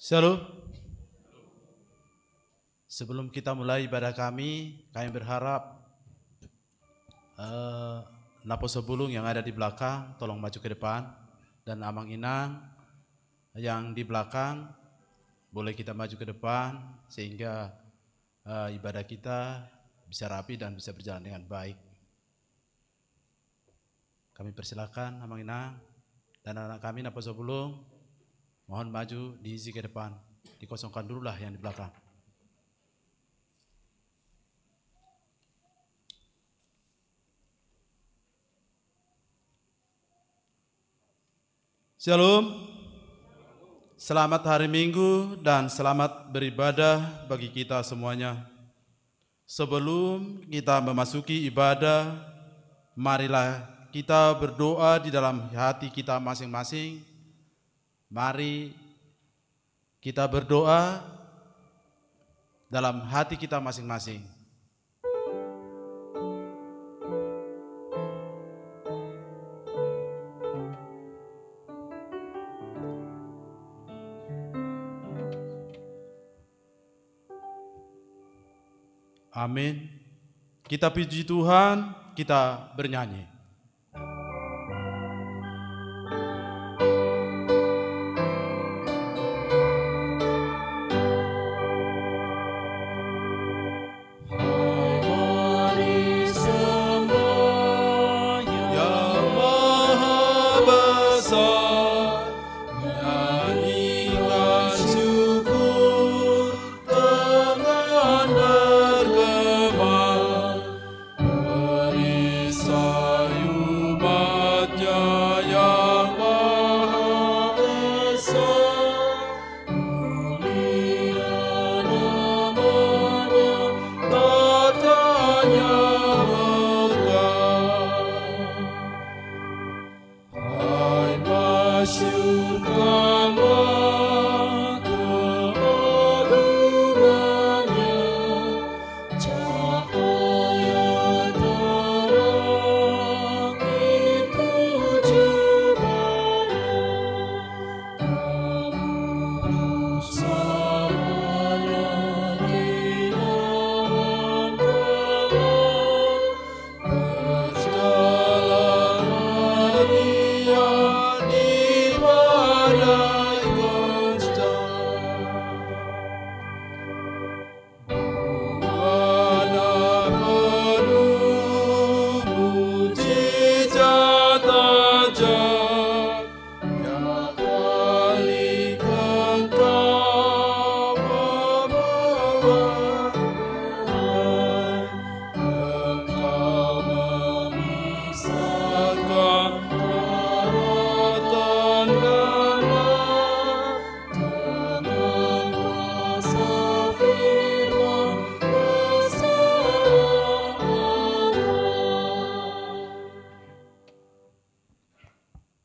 Shalom. Sebelum kita mulai ibadah kami berharap Napo Sebulung yang ada di belakang tolong maju ke depan, dan Amang Inang yang di belakang boleh kita maju ke depan sehingga ibadah kita bisa rapi dan bisa berjalan dengan baik. Kami persilakan Amang Inang dan anak kami Napo Sebulung, mohon maju diisi ke depan, dikosongkan dululah yang di belakang. Shalom. Selamat hari Minggu dan selamat beribadah bagi kita semuanya. Sebelum kita memasuki ibadah, marilah kita berdoa di dalam hati kita masing-masing. Mari kita berdoa dalam hati kita masing-masing. Amin. Kita puji Tuhan, kita bernyanyi.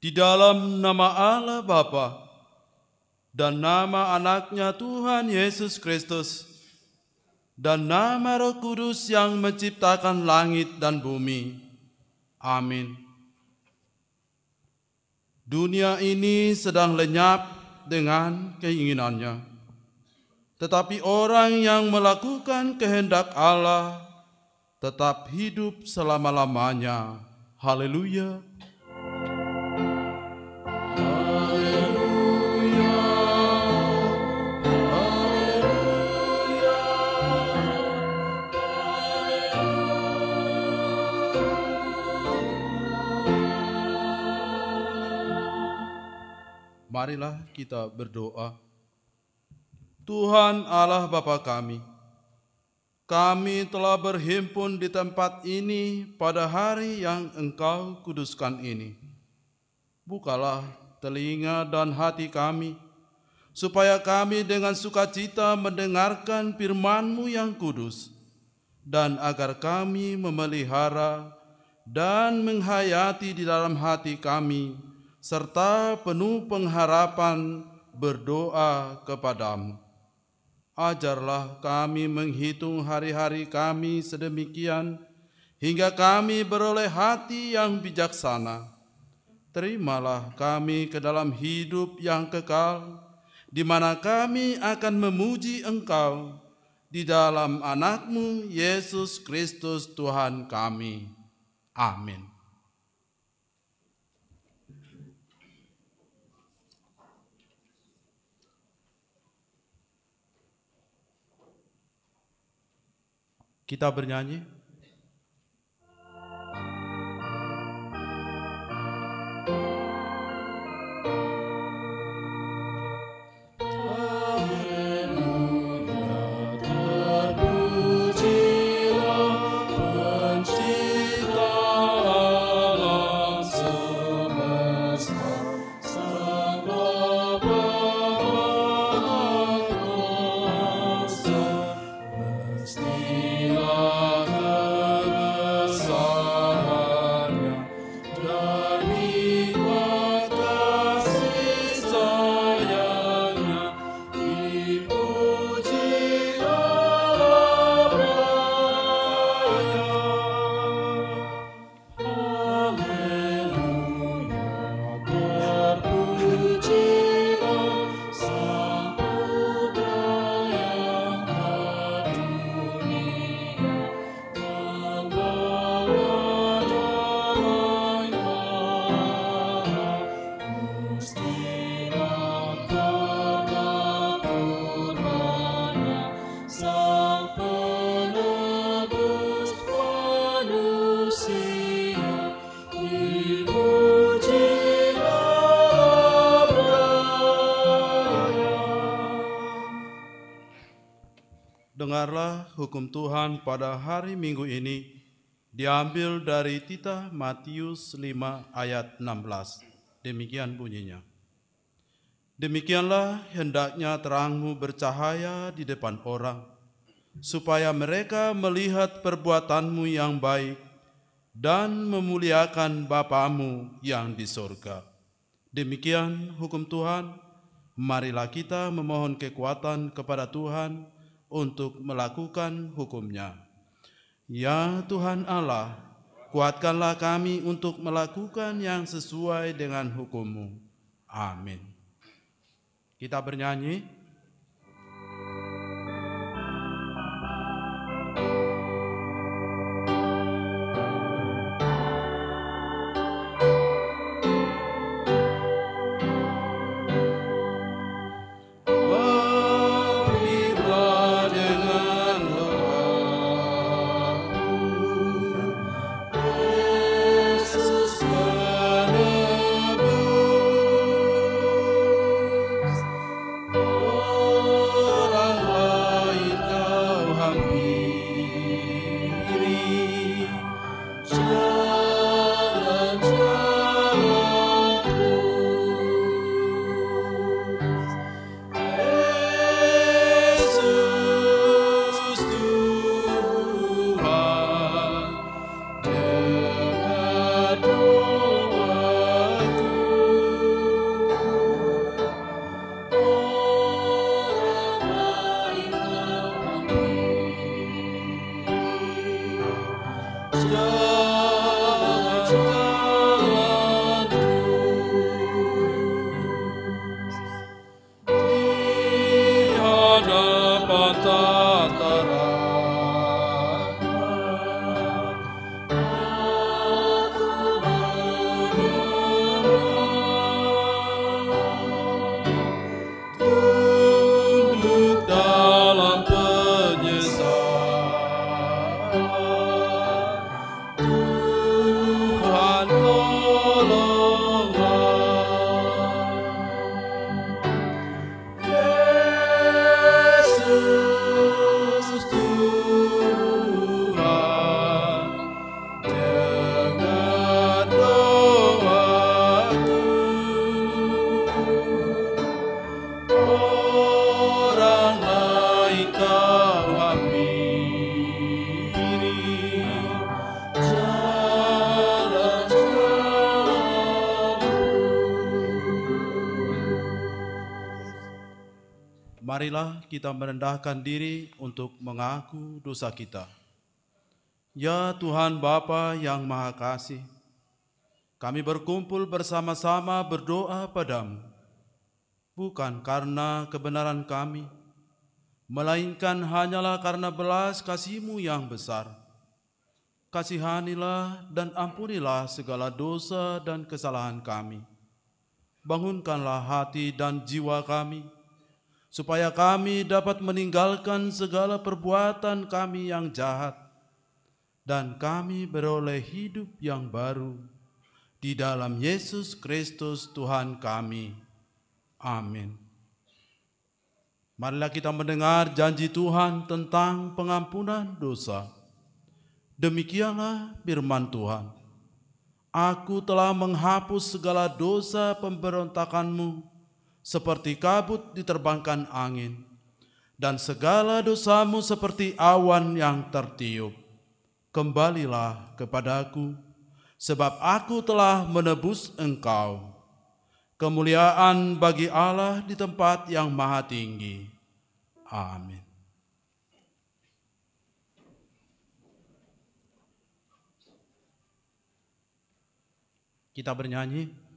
Di dalam nama Allah Bapa dan nama anaknya Tuhan Yesus Kristus dan nama Roh Kudus yang menciptakan langit dan bumi. Amin. Dunia ini sedang lenyap dengan keinginannya, tetapi orang yang melakukan kehendak Allah tetap hidup selama-lamanya. Haleluya. Marilah kita berdoa. Tuhan Allah Bapa kami telah berhimpun di tempat ini pada hari yang Engkau kuduskan ini. Bukalah telinga dan hati kami, supaya kami dengan sukacita mendengarkan firman-Mu yang kudus, dan agar kami memelihara dan menghayati di dalam hati kami, serta penuh pengharapan berdoa kepadamu. Ajarlah kami menghitung hari-hari kami sedemikian, hingga kami beroleh hati yang bijaksana. Terimalah kami ke dalam hidup yang kekal, di mana kami akan memuji Engkau di dalam Anak-Mu Yesus Kristus Tuhan kami. Amin. Kita bernyanyi. Dengarlah hukum Tuhan pada hari Minggu ini, diambil dari titah Matius 5 ayat 16. Demikian bunyinya. Demikianlah hendaknya terangmu bercahaya di depan orang, supaya mereka melihat perbuatanmu yang baik dan memuliakan Bapamu yang di sorga. Demikian hukum Tuhan. Marilah kita memohon kekuatan kepada Tuhan untuk melakukan hukum-Nya. Ya Tuhan Allah, kuatkanlah kami untuk melakukan yang sesuai dengan hukum-Mu. Amin. Kita bernyanyi. Marilah kita merendahkan diri untuk mengaku dosa kita. Ya Tuhan Bapa yang Maha Kasih, kami berkumpul bersama-sama berdoa padamu. bukan karena kebenaran kami, melainkan hanyalah karena belas kasih-Mu yang besar. Kasihanilah dan ampunilah segala dosa dan kesalahan kami. Bangunkanlah hati dan jiwa kami, supaya kami dapat meninggalkan segala perbuatan kami yang jahat, dan kami beroleh hidup yang baru di dalam Yesus Kristus Tuhan kami. Amin. Marilah kita mendengar janji Tuhan tentang pengampunan dosa. Demikianlah firman Tuhan. Aku telah menghapus segala dosa pemberontakanmu, seperti kabut diterbangkan angin, dan segala dosamu seperti awan yang tertiup. Kembalilah kepadaku, sebab aku telah menebus engkau. Kemuliaan bagi Allah di tempat yang maha tinggi. Amin. Kita bernyanyi.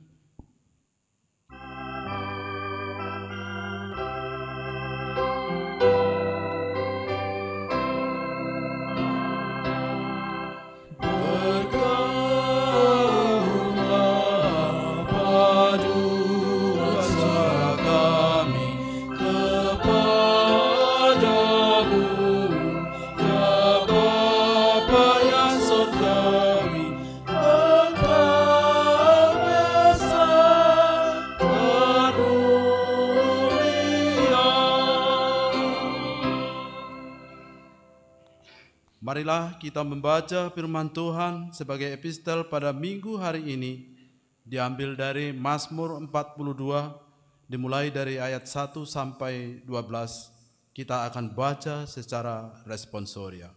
Marilah kita membaca firman Tuhan sebagai epistel pada minggu hari ini, diambil dari Mazmur 42, dimulai dari ayat 1 sampai 12. Kita akan baca secara responsoria.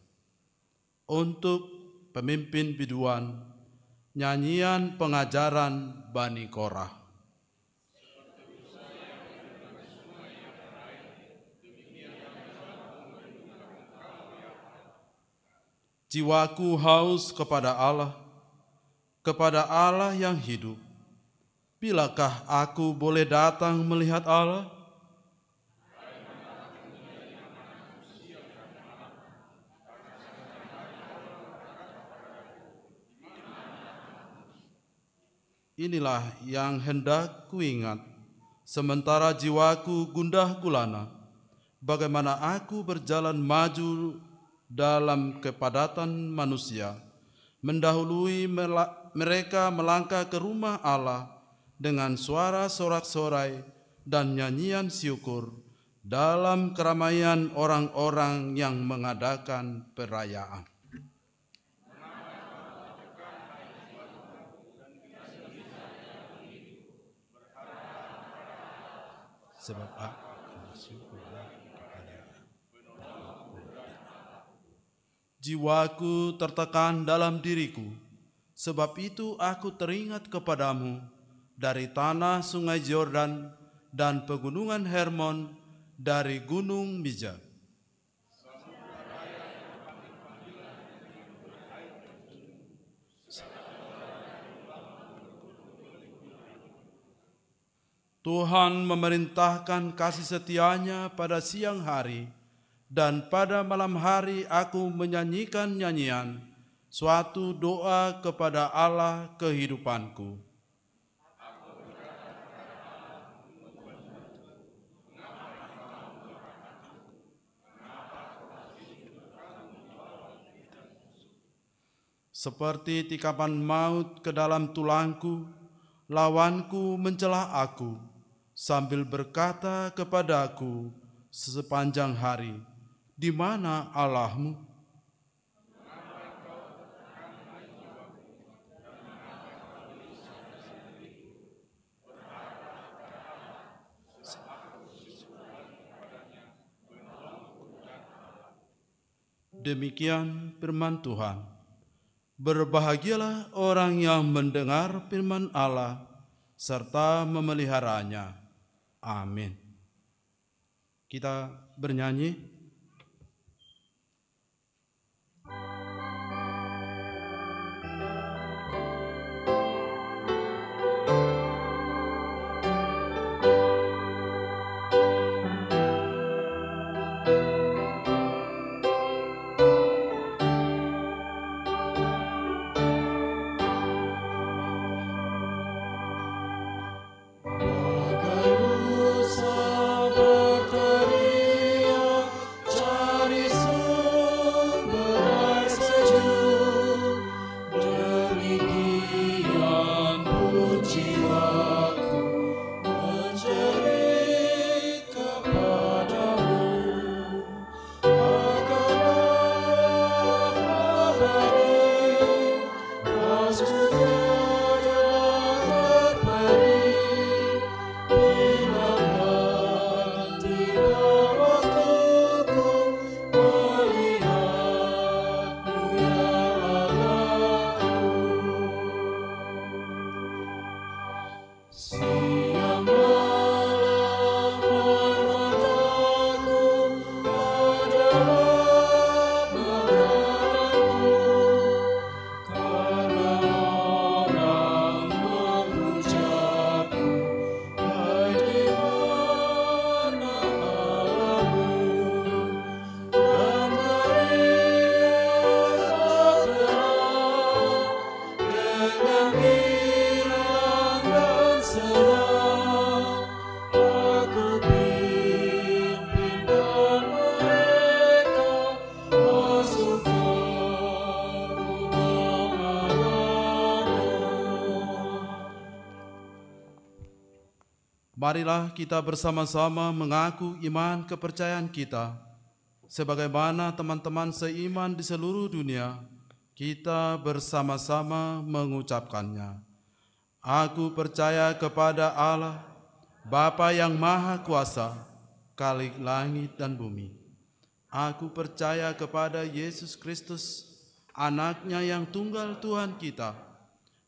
Untuk pemimpin biduan, nyanyian pengajaran Bani Korah. Jiwaku haus kepada Allah yang hidup. Bilakah aku boleh datang melihat Allah? Inilah yang hendak kuingat, sementara jiwaku gundah gulana, bagaimana aku berjalan maju dalam kepadatan manusia, mendahului mereka melangkah ke rumah Allah dengan suara sorak-sorai dan nyanyian syukur dalam keramaian orang-orang yang mengadakan perayaan. Sebab aku bersyukur kepada-Nya. Jiwaku tertekan dalam diriku, sebab itu aku teringat kepadamu dari tanah sungai Yordan dan pegunungan Hermon, dari gunung Mizar. Tuhan memerintahkan kasih setia-Nya pada siang hari, dan pada malam hari aku menyanyikan nyanyian, suatu doa kepada Allah kehidupanku. Seperti tikapan maut ke dalam tulangku, lawanku mencela aku, sambil berkata kepadaku sepanjang hari, di mana Allahmu? Demikian firman Tuhan. Berbahagialah orang yang mendengar firman Allah serta memeliharanya. Amin. Kita bernyanyi. Marilah kita bersama-sama mengaku iman kepercayaan kita. Sebagaimana teman-teman seiman di seluruh dunia, kita bersama-sama mengucapkannya. Aku percaya kepada Allah, Bapa yang Maha Kuasa, Khalik langit dan bumi. Aku percaya kepada Yesus Kristus, Anaknya yang tunggal Tuhan kita,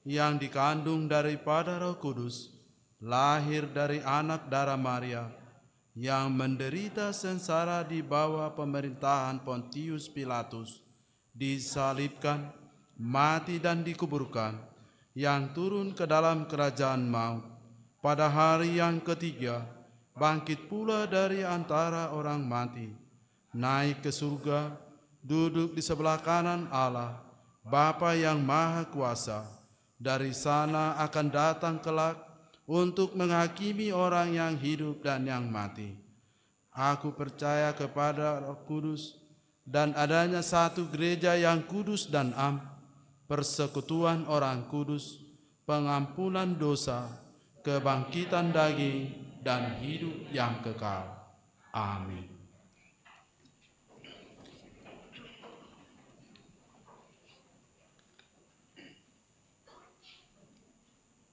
yang dikandung daripada Roh Kudus, lahir dari anak darah Maria, yang menderita sengsara di bawah pemerintahan Pontius Pilatus, disalibkan, mati dan dikuburkan, yang turun ke dalam kerajaan maut, pada hari yang ketiga, bangkit pula dari antara orang mati, naik ke surga, duduk di sebelah kanan Allah, Bapa yang Maha Kuasa. Dari sana akan datang kelak untuk menghakimi orang yang hidup dan yang mati. Aku percaya kepada Roh Kudus dan adanya satu gereja yang kudus dan am, persekutuan orang kudus, pengampunan dosa, kebangkitan daging, dan hidup yang kekal. Amin.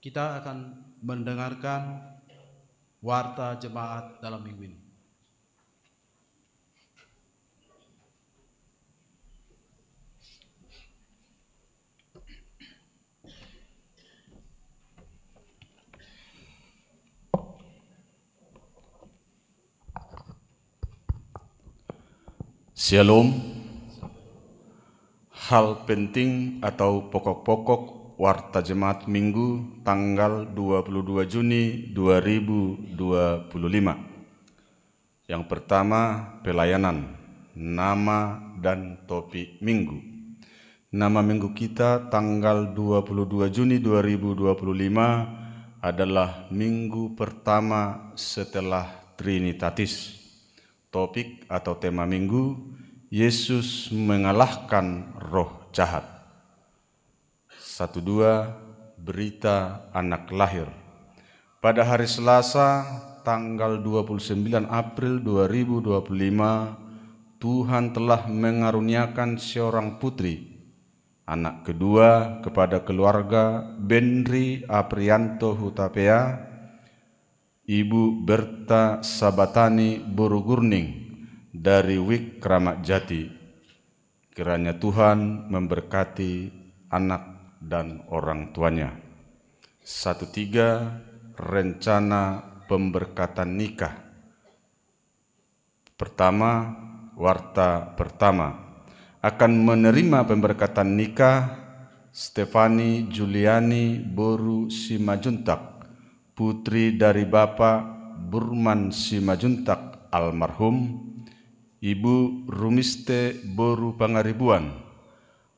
Kita akan mendengarkan warta jemaat dalam minggu ini. Shalom. Hal penting atau pokok-pokok warta jemaat Minggu tanggal 22 Juni 2025. Yang pertama, pelayanan, nama dan topik Minggu. Nama Minggu kita tanggal 22 Juni 2025 adalah Minggu pertama setelah Trinitatis. Topik atau tema Minggu, Yesus mengalahkan roh jahat. 1-2 berita anak lahir. Pada hari Selasa tanggal 29 April 2025, Tuhan telah mengaruniakan seorang putri, anak kedua kepada keluarga Benri Aprianto Hutapea, Ibu Berta Sabatani Borogurning dari Wik Kramat Jati. Kiranya Tuhan memberkati anak dan orang tuanya. 1-3 rencana pemberkatan nikah. Pertama, warta pertama akan menerima pemberkatan nikah Stefani Juliani Boru Simajuntak, putri dari Bapak Burman Simajuntak almarhum, Ibu Rumiste Boru Pangaribuan,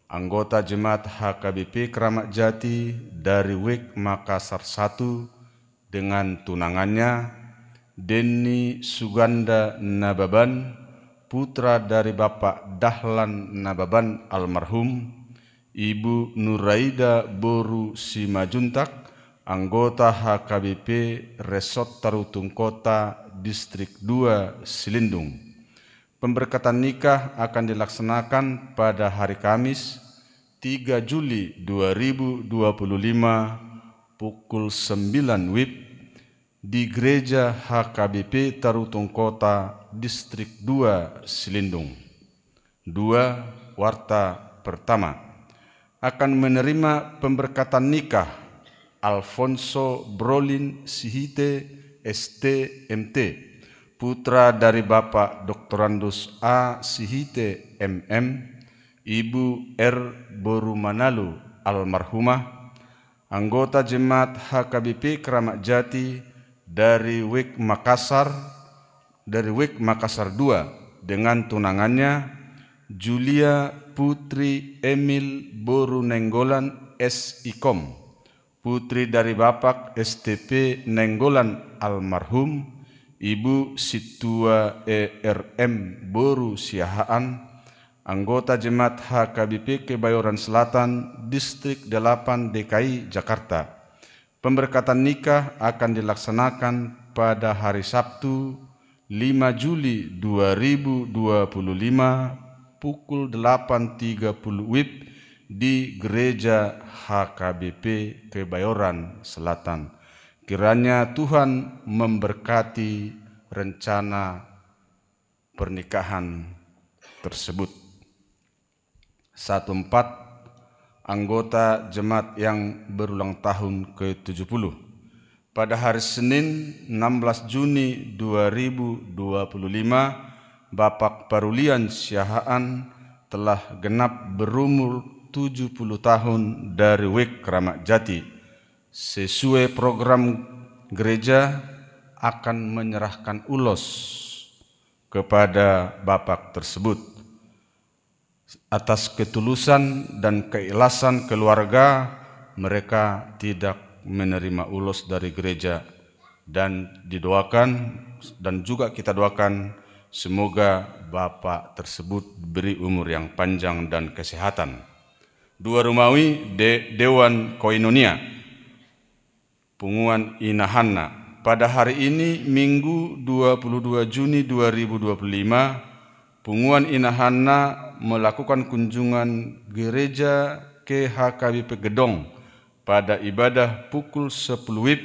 anggota Jemaat HKBP Kramat Jati dari Wik Makassar 1, dengan tunangannya Denny Suganda Nababan, putra dari Bapak Dahlan Nababan almarhum, Ibu Nuraida Boru Simajuntak, anggota HKBP Resort Tarutung Kota Distrik 2 Silindung. Pemberkatan nikah akan dilaksanakan pada hari Kamis 3 Juli 2025 pukul 9 WIB di Gereja HKBP Tarutung Kota Distrik 2 Silindung. 2. Warta pertama akan menerima pemberkatan nikah Alfonso Brolin Sihite ST MT, putra dari Bapak Doktorandus A. Sihite MM, Ibu R. Boru Manalu almarhumah, anggota Jemaat HKBP Kramat Jati dari Wik Makassar 2 dengan tunangannya Julia Putri Emil Boru Nenggolan SIKOM, putri dari Bapak STP Nenggolan almarhum, Ibu Situa ERM Boru Siahaan, anggota Jemaat HKBP Kebayoran Selatan Distrik 8 DKI Jakarta. Pemberkatan nikah akan dilaksanakan pada hari Sabtu 5 Juli 2025 pukul 8.30 WIB di Gereja HKBP Kebayoran Selatan. Kiranya Tuhan memberkati rencana pernikahan tersebut. 14. Anggota jemaat yang berulang tahun ke-70. Pada hari Senin 16 Juni 2025, Bapak Parulian Siahaan telah genap berumur 70 tahun dari WIK Kramat Jati. Sesuai program gereja akan menyerahkan ulos kepada Bapak tersebut. Atas ketulusan dan keikhlasan keluarga, mereka tidak menerima ulos dari gereja, dan didoakan dan juga kita doakan semoga Bapak tersebut beri umur yang panjang dan kesehatan. 2 Romawi Dewan Koinonia Punguan Inahanna. Pada hari ini Minggu 22 Juni 2025, Punguan Inahanna melakukan kunjungan gereja ke HKBP Gedong pada ibadah pukul 10 WIB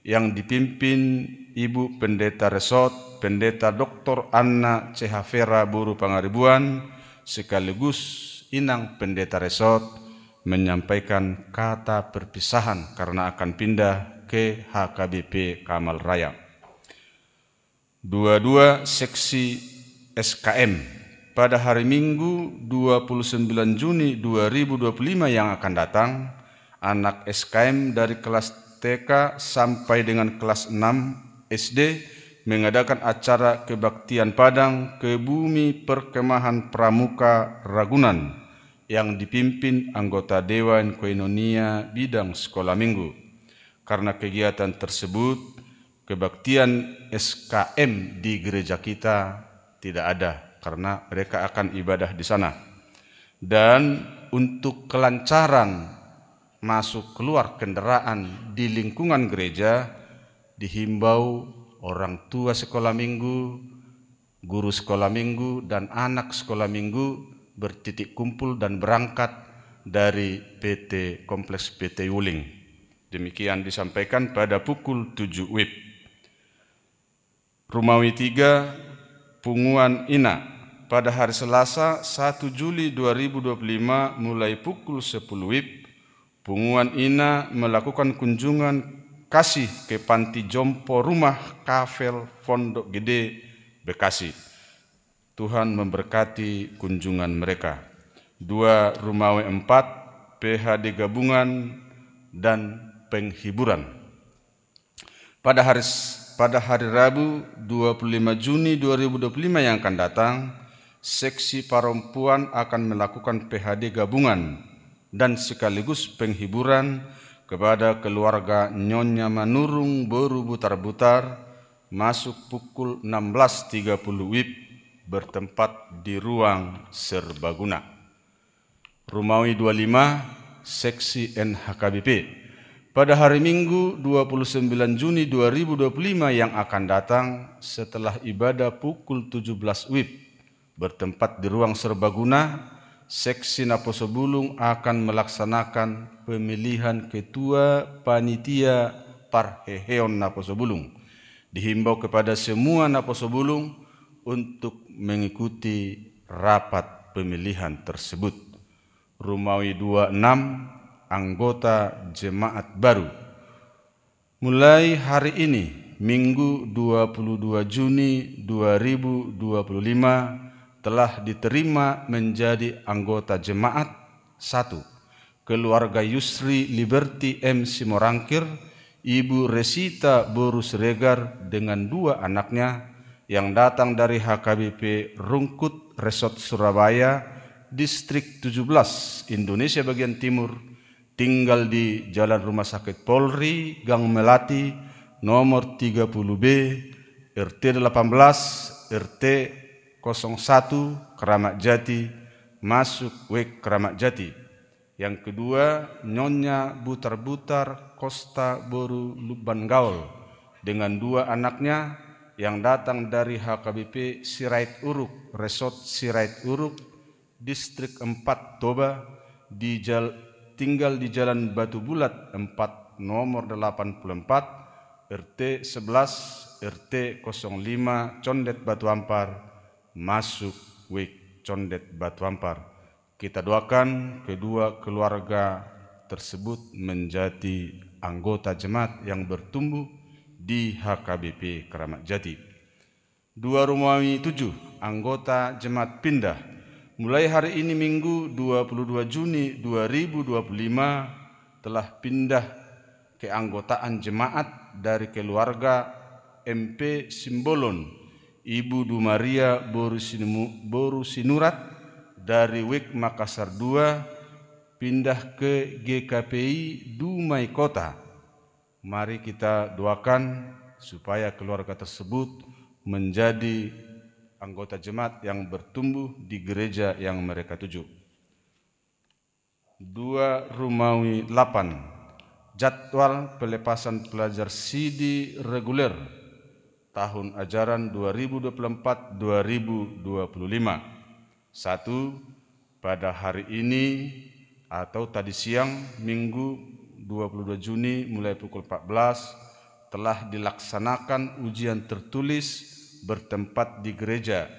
yang dipimpin Ibu Pendeta Resort, Pendeta Dr. Anna Cehavera Buru Pangaribuan, sekaligus Inang Pendeta Resort menyampaikan kata perpisahan karena akan pindah ke HKBP Kamal Raya. 22 Seksi SKM. Pada hari Minggu 29 Juni 2025 yang akan datang, anak SKM dari kelas TK sampai dengan kelas 6 SD mengadakan acara kebaktian Padang ke Bumi Perkemahan Pramuka Ragunan yang dipimpin anggota Dewan Koinonia bidang sekolah minggu. Karena kegiatan tersebut, kebaktian SKM di gereja kita tidak ada karena mereka akan ibadah di sana. Dan untuk kelancaran masuk keluar kendaraan di lingkungan gereja, dihimbau orang tua sekolah minggu, guru sekolah minggu, dan anak sekolah minggu bertitik kumpul dan berangkat dari PT Kompleks PT Wuling. Demikian disampaikan pada pukul 7 WIB. Romawi 3 Punguan Ina. Pada hari Selasa 1 Juli 2025 mulai pukul 10 WIB, Punguan Ina melakukan kunjungan kasih ke Panti Jompo Rumah Kafel Pondok Gede, Bekasi. Tuhan memberkati kunjungan mereka. 2 Romawi 4 PHD Gabungan dan Penghiburan. Pada hari Rabu 25 Juni 2025 yang akan datang, seksi perempuan akan melakukan PHD gabungan dan sekaligus penghiburan kepada keluarga Nyonya Manurung Boru Butar-Butar masuk pukul 16.30 WIB bertempat di ruang serbaguna. Romawi 25 Seksi NHKBP. Pada hari Minggu 29 Juni 2025 yang akan datang setelah ibadah pukul 17 WIB bertempat di ruang serbaguna, Seksi Naposo Bulung akan melaksanakan pemilihan ketua panitia Parheheon Naposo Bulung. Dihimbau kepada semua Naposo Bulung untuk mengikuti rapat pemilihan tersebut. Romawi 26 Anggota Jemaat Baru. Mulai hari ini, Minggu 22 Juni 2025, telah diterima menjadi anggota jemaat 1. Keluarga Yusri Liberty M. Simorangkir, Ibu Resita Boru Siregar dengan 2 anaknya yang datang dari HKBP Rungkut Resort Surabaya, Distrik 17, Indonesia bagian timur, tinggal di Jalan Rumah Sakit Polri, Gang Melati, nomor 30B, RT 18, RT 01 Kramat Jati, masuk WIK Kramat Jati. Yang kedua, Nyonya Butar-Butar Costa Boru Luban Gaul, dengan 2 anaknya yang datang dari HKBP Sirait Uruk, Resort Sirait Uruk, Distrik 4 Toba, tinggal di Jalan Batu Bulat 4 nomor 84, RT 11, RT 05, Condet Batu Ampar, masuk WIK Condet Batu Ampar. Kita doakan kedua keluarga tersebut menjadi anggota jemaat yang bertumbuh di HKBP Keramat Jati. 2 Romawi 7, anggota jemaat pindah. Mulai hari ini Minggu 22 Juni 2025 telah pindah keanggotaan jemaat dari keluarga MP Simbolon Ibu Dumaria Boru Sinurat dari WIK Makassar 2 pindah ke GKPI Dumai Kota. Mari kita doakan supaya keluarga tersebut menjadi anggota jemaat yang bertumbuh di gereja yang mereka tuju. 2 Romawi 8, jadwal pelepasan pelajar sidi reguler tahun ajaran 2024-2025. 1. Pada hari ini atau tadi siang Minggu 22 Juni mulai pukul 14 telah dilaksanakan ujian tertulis bertempat di gereja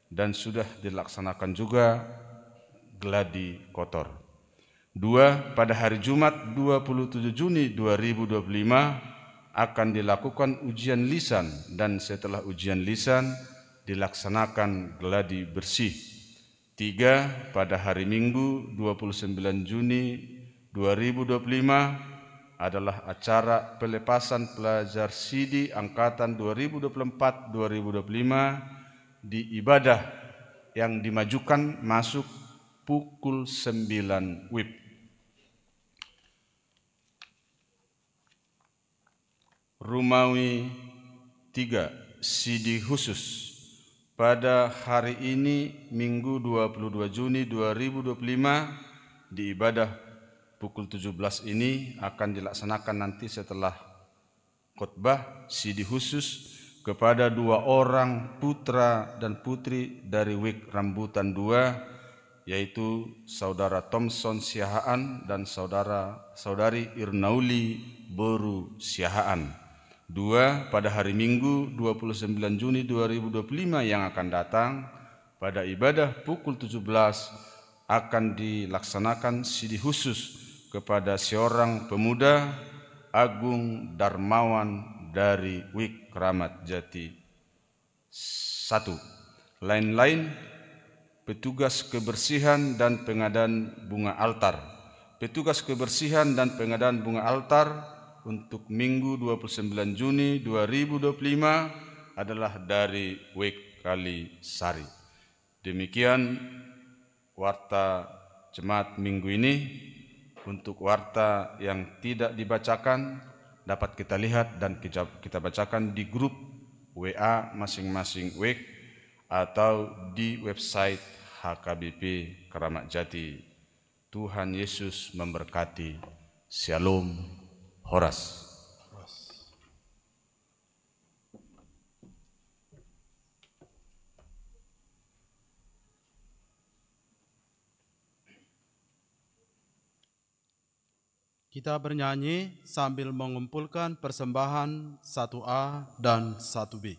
dan sudah dilaksanakan juga gladi kotor. 2. Pada hari Jumat 27 Juni 2025 akan dilakukan ujian lisan dan setelah ujian lisan dilaksanakan gladi bersih. 3. Pada hari Minggu 29 Juni 2025 adalah acara pelepasan pelajar sidi angkatan 2024-2025 di ibadah yang dimajukan masuk pukul 9 WIB. Romawi 3, sidi khusus. Pada hari ini Minggu 22 Juni 2025 di ibadah pukul 17 ini akan dilaksanakan nanti setelah khotbah sidi khusus kepada 2 orang putra dan putri dari WIK Rambutan 2, yaitu Saudara Thompson Siahaan dan Saudari Irnauli Boru Siahaan. 2. Pada hari Minggu 29 Juni 2025 yang akan datang pada ibadah pukul 17 akan dilaksanakan sidi khusus kepada seorang pemuda Agung Darmawan dari WIK Keramat Jati 1. Lain-lain petugas kebersihan dan pengadaan bunga altar. Petugas kebersihan dan pengadaan bunga altar untuk Minggu 29 Juni 2025 adalah dari WIK Kalisari. Demikian warta jemaat minggu ini. Untuk warta yang tidak dibacakan dapat kita lihat dan kita bacakan di grup WA masing-masing WIK atau di website HKBP Keramat Jati. Tuhan Yesus memberkati. Shalom. Horas. Kita bernyanyi sambil mengumpulkan persembahan 1A dan 1B.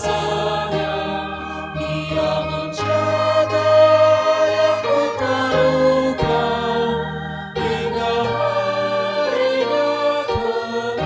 kuasanya, Ia menjaga yang terluka hingga harinya kelak.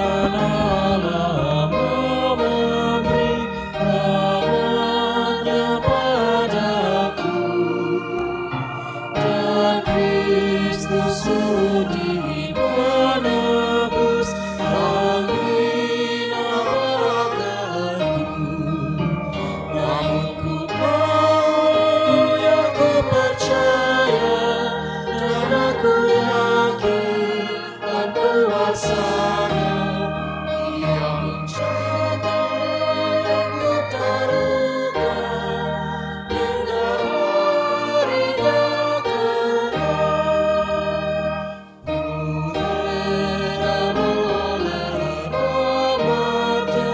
Tuhan Allah memberi rahmat-Nya padaku, dan Kristus sudi menebus menghina bagatku. Namun ku tahu yang ku percaya, dan aku yakin akan kuasanya. Ia menjaga yang ku terluka hingga harinya kelak. Heran oleh rahmat-Nya,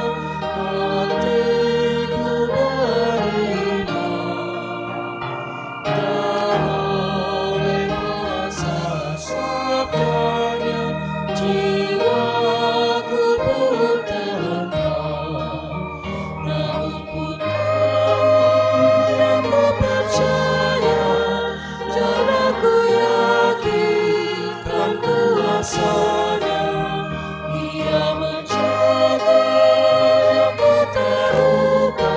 hatiku beriman, dan oleh kuasa sabda-Nya jiwaku pun tentram. Namun ku tahu yang ku percaya, dan aku yakin kan kuasanya. Ia menjaga yang ku terluka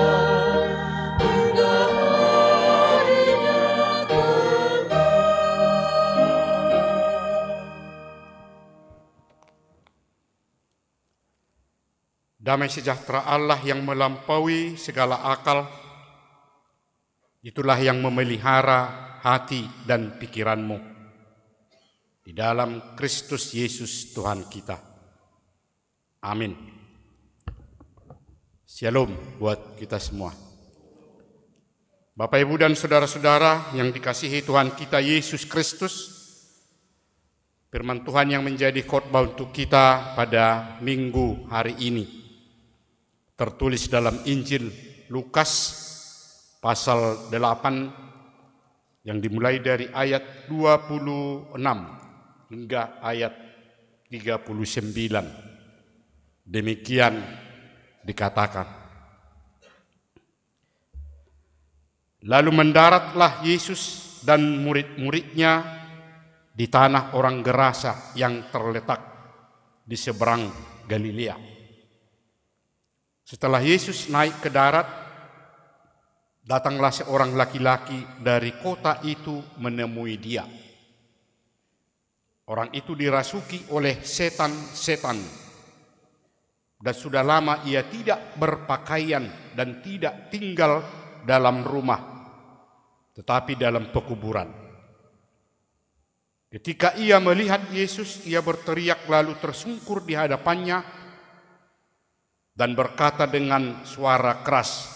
hingga harinya kelak. Damai sejahtera Allah yang melampaui segala akal, itulah yang memelihara hati dan pikiranmu di dalam Kristus Yesus Tuhan kita. Amin. Shalom buat kita semua. Bapak, Ibu, dan saudara-saudara yang dikasihi Tuhan kita Yesus Kristus, firman Tuhan yang menjadi khotbah untuk kita pada minggu hari ini tertulis dalam Injil Lukas pasal 8 yang dimulai dari ayat 26 hingga ayat 39. Demikian dikatakan. Lalu mendaratlah Yesus dan murid-muridnya di tanah orang Gerasa yang terletak di seberang Galilea. Setelah Yesus naik ke darat, datanglah seorang laki-laki dari kota itu menemui dia. Orang itu dirasuki oleh setan-setan, dan sudah lama ia tidak berpakaian dan tidak tinggal dalam rumah, tetapi dalam pekuburan. Ketika ia melihat Yesus, ia berteriak lalu tersungkur di hadapannya dan berkata dengan suara keras,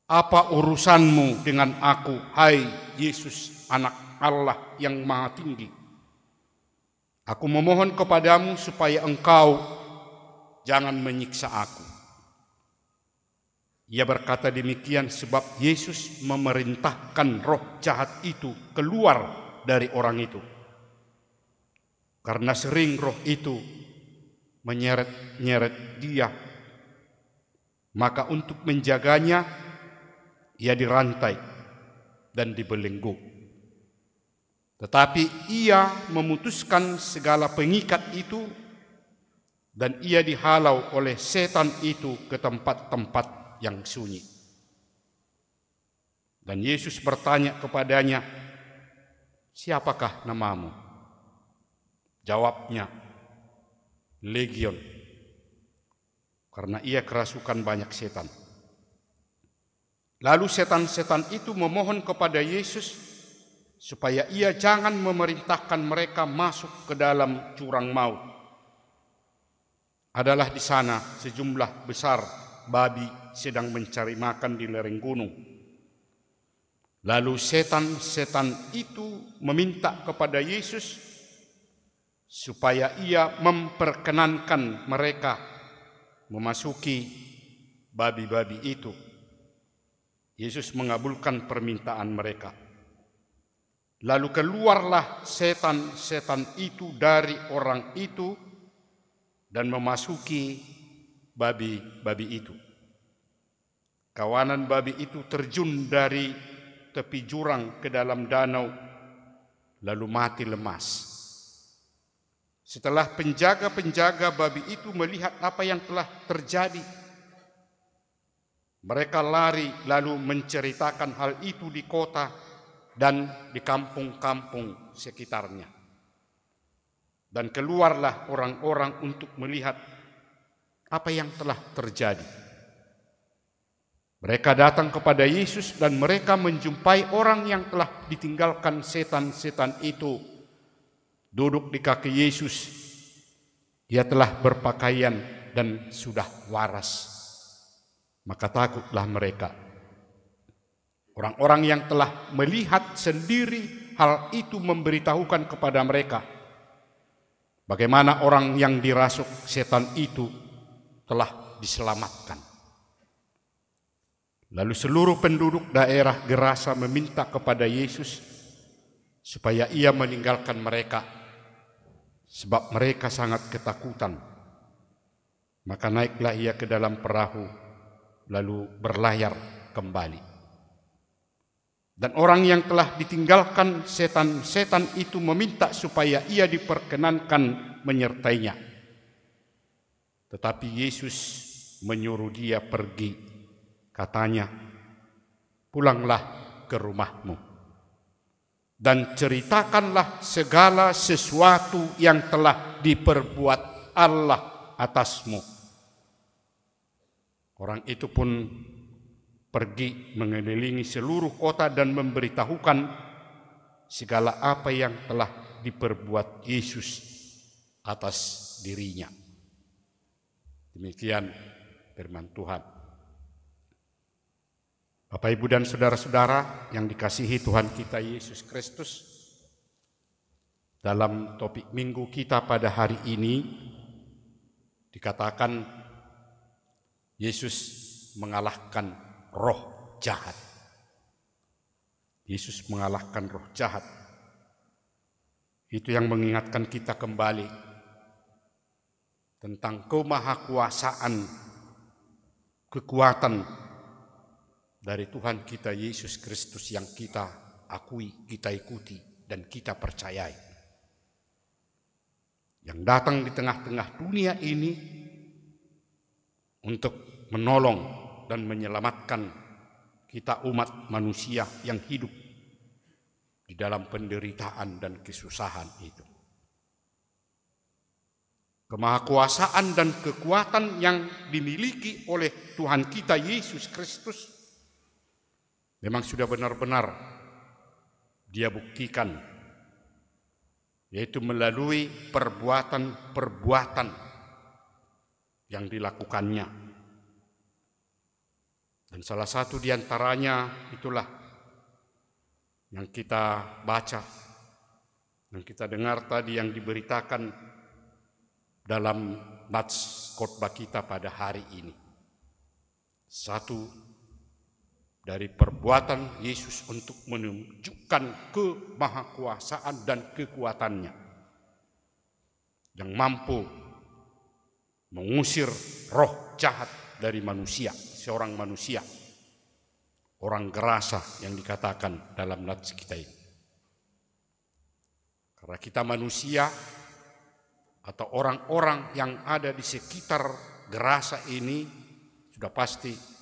"Apa urusanmu dengan aku, hai Yesus, Anak Allah yang Maha Tinggi? Aku memohon kepadamu supaya engkau jangan menyiksa aku." Ia berkata demikian sebab Yesus memerintahkan roh jahat itu keluar dari orang itu. Karena sering roh itu menyeret-nyeret dia, maka untuk menjaganya ia dirantai dan dibelenggu. Tetapi ia memutuskan segala pengikat itu, dan ia dihalau oleh setan itu ke tempat-tempat yang sunyi. Dan Yesus bertanya kepadanya, "Siapakah namamu?" Jawabnya, "Legion." karena ia kerasukan banyak setan. Lalu setan-setan itu memohon kepada Yesus supaya ia jangan memerintahkan mereka masuk ke dalam jurang maut. Adalah di sana sejumlah besar babi sedang mencari makan di lereng gunung. Lalu setan-setan itu meminta kepada Yesus supaya ia memperkenankan mereka memasuki babi-babi itu. Yesus mengabulkan permintaan mereka. Lalu keluarlah setan-setan itu dari orang itu dan memasuki babi-babi itu. Kawanan babi itu terjun dari tepi jurang ke dalam danau, lalu mati lemas. Setelah penjaga-penjaga babi itu melihat apa yang telah terjadi, mereka lari lalu menceritakan hal itu di kota dan di kampung-kampung sekitarnya. Dan keluarlah orang-orang untuk melihat apa yang telah terjadi. Mereka datang kepada Yesus dan mereka menjumpai orang yang telah ditinggalkan setan-setan itu duduk di kaki Yesus. Dia telah berpakaian dan sudah waras. Maka takutlah mereka. Orang-orang yang telah melihat sendiri hal itu memberitahukan kepada mereka bagaimana orang yang dirasuk setan itu telah diselamatkan. Lalu seluruh penduduk daerah Gerasa meminta kepada Yesus supaya ia meninggalkan mereka, sebab mereka sangat ketakutan. Maka naiklah ia ke dalam perahu lalu berlayar kembali. Dan orang yang telah ditinggalkan setan-setan itu meminta supaya ia diperkenankan menyertainya. Tetapi Yesus menyuruh dia pergi. Katanya, pulanglah ke rumahmu dan ceritakanlah segala sesuatu yang telah diperbuat Allah atasmu. Orang itu pun pergi mengelilingi seluruh kota dan memberitahukan segala apa yang telah diperbuat Yesus atas dirinya. Demikian firman Tuhan. Bapak, Ibu, dan saudara-saudara yang dikasihi Tuhan kita Yesus Kristus, dalam topik minggu kita pada hari ini dikatakan Yesus mengalahkan roh jahat. Yesus mengalahkan roh jahat. Itu yang mengingatkan kita kembali tentang kemahakuasaan, kekuatan dari Tuhan kita Yesus Kristus yang kita akui, kita ikuti, dan kita percayai. Yang datang di tengah-tengah dunia ini untuk menolong dan menyelamatkan kita umat manusia yang hidup di dalam penderitaan dan kesusahan itu. Kemahakuasaan dan kekuatan yang dimiliki oleh Tuhan kita Yesus Kristus memang sudah benar-benar Dia buktikan, yaitu melalui perbuatan-perbuatan yang dilakukannya. Dan salah satu di antaranya itulah yang kita baca, yang kita dengar tadi, yang diberitakan dalam nats khotbah kita pada hari ini. Satu dari perbuatan Yesus untuk menunjukkan kemahakuasaan dan kekuatannya yang mampu mengusir roh jahat dari manusia, seorang manusia, orang Gerasa yang dikatakan dalam nats kita ini. Karena kita manusia atau orang-orang yang ada di sekitar Gerasa ini sudah pasti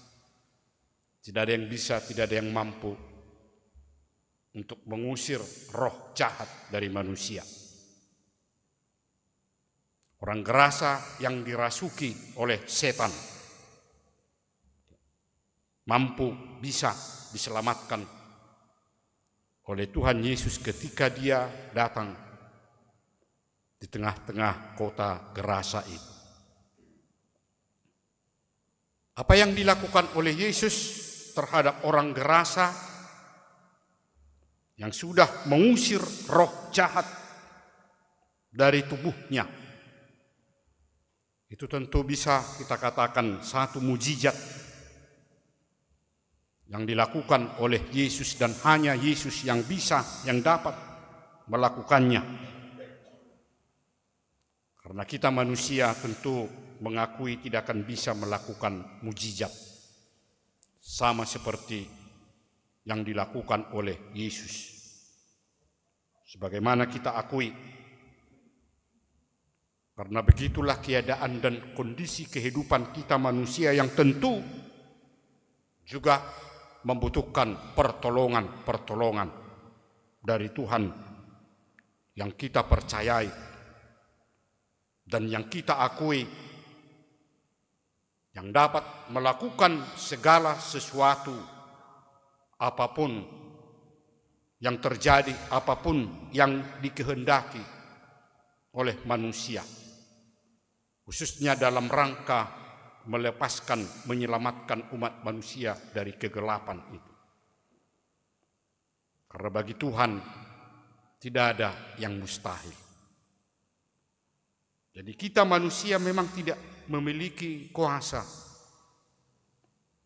tidak ada yang bisa, tidak ada yang mampu untuk mengusir roh jahat dari manusia. Orang gerasa yang dirasuki oleh setan mampu bisa diselamatkan oleh Tuhan Yesus ketika Dia datang di tengah-tengah kota gerasa itu. Apa yang dilakukan oleh Yesus terhadap orang gerasa yang sudah mengusir roh jahat dari tubuhnya, itu tentu bisa kita katakan satu mujizat yang dilakukan oleh Yesus, dan hanya Yesus yang bisa, yang dapat melakukannya. Karena kita manusia tentu mengakui tidak akan bisa melakukan mujizat sama seperti yang dilakukan oleh Yesus. Sebagaimana kita akui, karena begitulah keadaan dan kondisi kehidupan kita manusia yang tentu juga membutuhkan pertolongan dari Tuhan yang kita percayai dan yang kita akui, yang dapat melakukan segala sesuatu apapun yang terjadi, apapun yang dikehendaki oleh manusia, khususnya dalam rangka melepaskan, menyelamatkan umat manusia dari kegelapan itu. Karena bagi Tuhan tidak ada yang mustahil. Jadi kita manusia memang tidak memiliki kuasa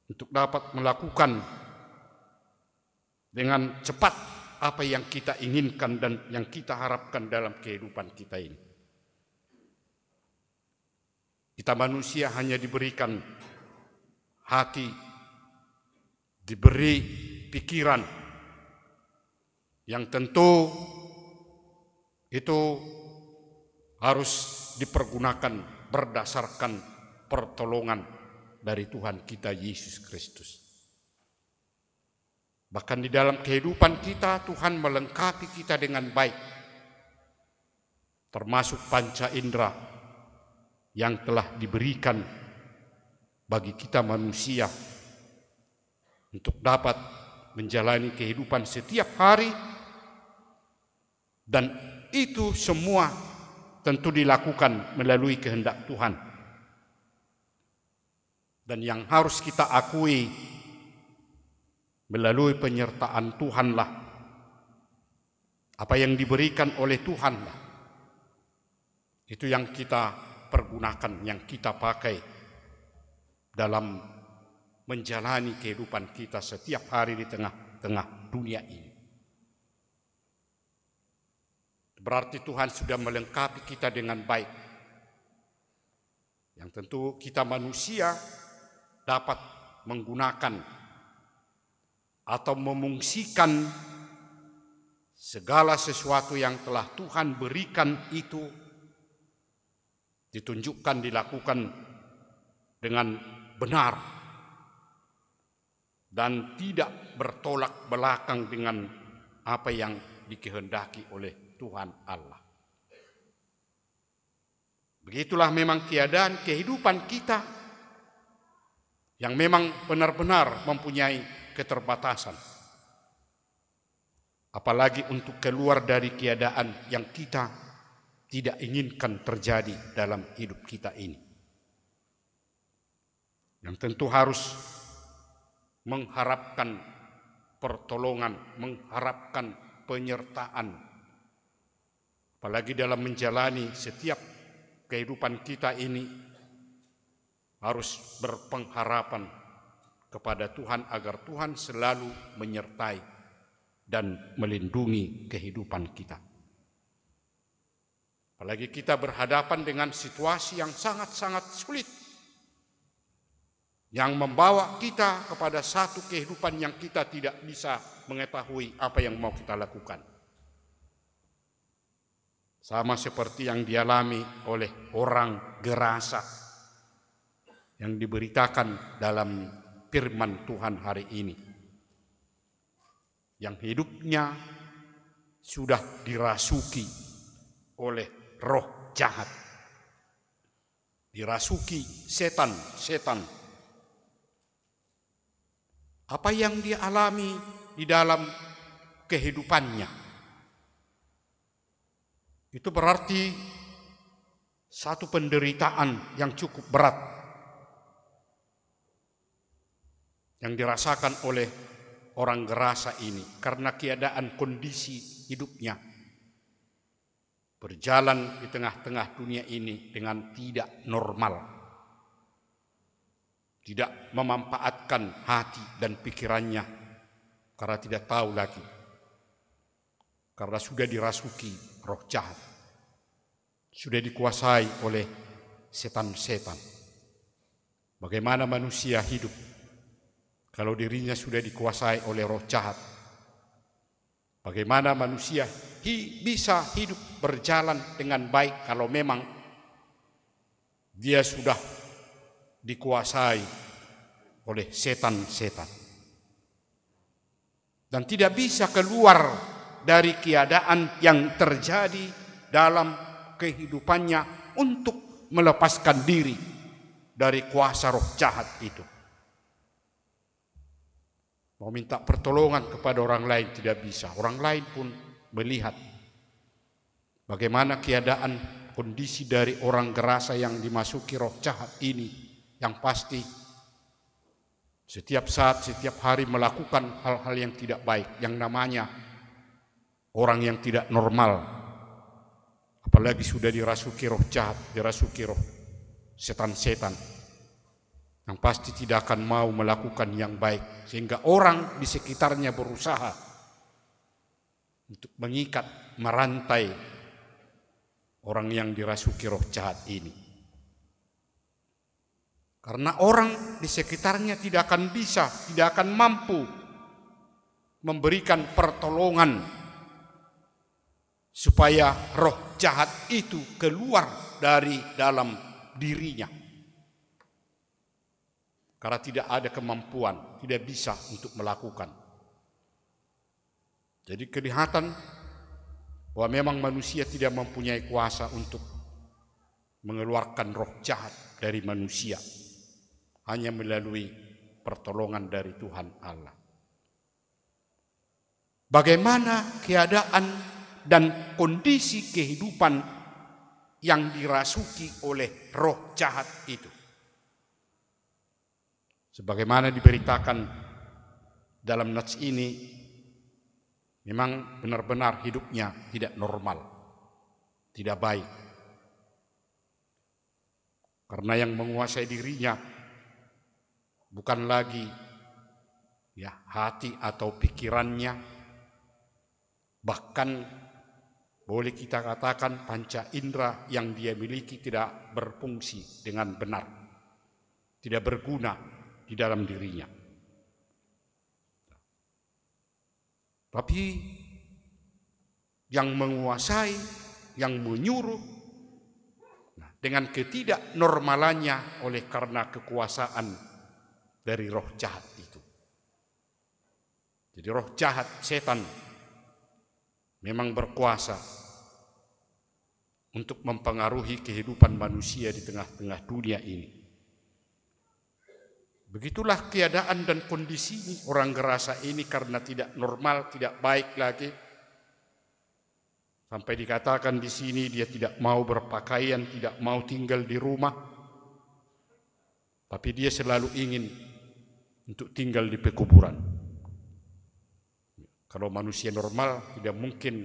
untuk dapat melakukan dengan cepat apa yang kita inginkan dan yang kita harapkan dalam kehidupan kita ini. Kita manusia hanya diberikan hati, diberi pikiran yang tentu itu harus dipergunakan berdasarkan pertolongan dari Tuhan kita Yesus Kristus. Bahkan di dalam kehidupan kita, Tuhan melengkapi kita dengan baik, termasuk panca indera yang telah diberikan bagi kita manusia untuk dapat menjalani kehidupan setiap hari, dan itu semua tentu dilakukan melalui kehendak Tuhan. Dan yang harus kita akui, melalui penyertaan Tuhanlah, apa yang diberikan oleh Tuhanlah, itu yang kita pergunakan, yang kita pakai dalam menjalani kehidupan kita setiap hari di tengah-tengah dunia ini. Berarti Tuhan sudah melengkapi kita dengan baik, yang tentu kita manusia dapat menggunakan atau memungsikan segala sesuatu yang telah Tuhan berikan itu ditunjukkan, dilakukan dengan benar dan tidak bertolak belakang dengan apa yang dikehendaki oleh Tuhan Allah. Begitulah memang keadaan kehidupan kita yang memang benar-benar mempunyai keterbatasan. Apalagi untuk keluar dari keadaan yang kita tidak inginkan terjadi dalam hidup kita ini. Yang tentu harus mengharapkan pertolongan, mengharapkan penyertaan. Apalagi dalam menjalani setiap kehidupan kita ini harus berpengharapan kepada Tuhan agar Tuhan selalu menyertai dan melindungi kehidupan kita. Apalagi kita berhadapan dengan situasi yang sangat-sangat sulit, yang membawa kita kepada satu kehidupan yang kita tidak bisa mengetahui apa yang mau kita lakukan. Sama seperti yang dialami oleh orang gerasa yang diberitakan dalam firman Tuhan hari ini, yang hidupnya sudah dirasuki oleh roh jahat dirasuki setan. Apa yang dia alami di dalam kehidupannya, itu berarti satu penderitaan yang cukup berat yang dirasakan oleh orang Gerasa ini karena keadaan kondisi hidupnya berjalan di tengah-tengah dunia ini dengan tidak normal, tidak memanfaatkan hati dan pikirannya karena tidak tahu lagi, karena sudah dirasuki roh jahat, sudah dikuasai oleh setan-setan. Bagaimana manusia hidup kalau dirinya sudah dikuasai oleh roh jahat? Bagaimana manusia bisa hidup berjalan dengan baik kalau memang dia sudah dikuasai oleh setan-setan dan tidak bisa keluar dari keadaan yang terjadi dalam kehidupannya untuk melepaskan diri dari kuasa roh jahat itu? Mau minta pertolongan kepada orang lain tidak bisa. Orang lain pun melihat bagaimana keadaan kondisi dari orang Gerasa yang dimasuki roh jahat ini, yang pasti setiap saat, setiap hari melakukan hal-hal yang tidak baik, yang namanya orang yang tidak normal. Apalagi sudah dirasuki roh jahat, dirasuki roh setan-setan, yang pasti tidak akan mau melakukan yang baik, sehingga orang di sekitarnya berusaha untuk mengikat, merantai orang yang dirasuki roh jahat ini. Karena orang di sekitarnya tidak akan bisa, tidak akan mampu memberikan pertolongan supaya roh jahat itu keluar dari dalam dirinya. Karena tidak ada kemampuan, tidak bisa untuk melakukan. Jadi kelihatan bahwa memang manusia tidak mempunyai kuasa untuk mengeluarkan roh jahat dari manusia, hanya melalui pertolongan dari Tuhan Allah. Bagaimana keadaan dan kondisi kehidupan yang dirasuki oleh roh jahat itu? Sebagaimana diberitakan dalam nats ini, memang benar-benar hidupnya tidak normal, tidak baik. Karena yang menguasai dirinya bukan lagi hati atau pikirannya, bahkan boleh kita katakan panca indera yang dia miliki tidak berfungsi dengan benar, tidak berguna di dalam dirinya. Tapi yang menguasai, yang menyuruh dengan ketidaknormalannya oleh karena kekuasaan dari roh jahat itu. Jadi roh jahat, setan, memang berkuasa untuk mempengaruhi kehidupan manusia di tengah-tengah dunia ini. Begitulah keadaan dan kondisi orang Gerasa ini karena tidak normal, tidak baik lagi. Sampai dikatakan di sini dia tidak mau berpakaian, tidak mau tinggal di rumah. Tapi dia selalu ingin untuk tinggal di pekuburan. Kalau manusia normal tidak mungkin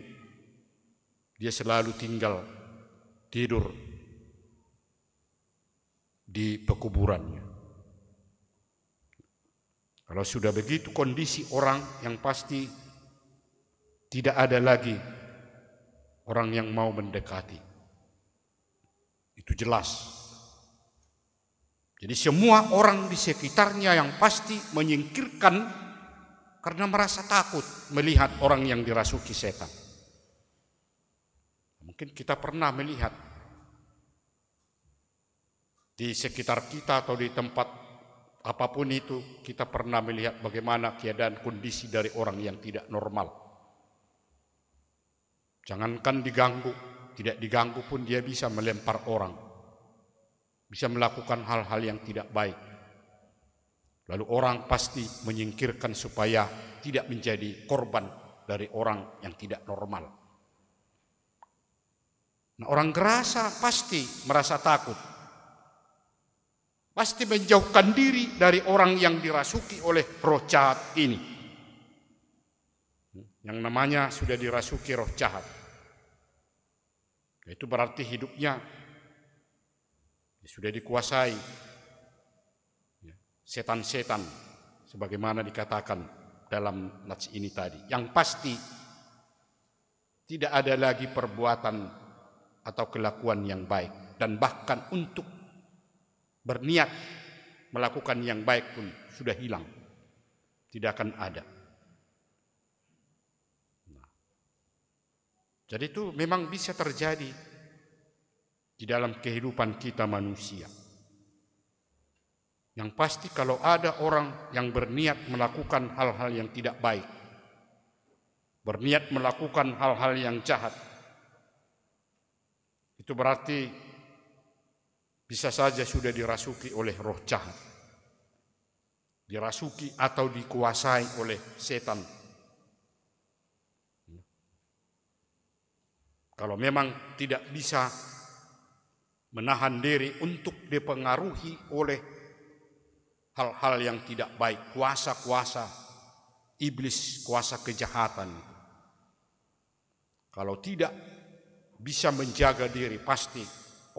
dia selalu tidur di pekuburannya. Kalau sudah begitu kondisi orang, yang pasti tidak ada lagi orang yang mau mendekati. Itu jelas. Jadi semua orang di sekitarnya yang pasti menyingkirkan karena merasa takut melihat orang yang dirasuki setan. Mungkin kita pernah melihat di sekitar kita atau di tempat apapun itu, kita pernah melihat bagaimana keadaan kondisi dari orang yang tidak normal. Jangankan diganggu, tidak diganggu pun dia bisa melempar orang, bisa melakukan hal-hal yang tidak baik. Lalu orang pasti menyingkirkan supaya tidak menjadi korban dari orang yang tidak normal. Nah, orang gerasa pasti merasa takut. Pasti menjauhkan diri dari orang yang dirasuki oleh roh jahat ini. Yang namanya sudah dirasuki roh jahat. Itu berarti hidupnya sudah dikuasai setan-setan, sebagaimana dikatakan dalam nats ini tadi. Yang pasti tidak ada lagi perbuatan atau kelakuan yang baik, dan bahkan untuk berniat melakukan yang baik pun sudah hilang, tidak akan ada. Jadi itu memang bisa terjadi di dalam kehidupan kita manusia. Yang pasti kalau ada orang yang berniat melakukan hal-hal yang tidak baik, berniat melakukan hal-hal yang jahat, itu berarti bisa saja sudah dirasuki oleh roh jahat, dirasuki atau dikuasai oleh setan. Kalau memang tidak bisa menahan diri untuk dipengaruhi oleh hal-hal yang tidak baik, kuasa-kuasa iblis, kuasa kejahatan. Kalau tidak bisa menjaga diri, pasti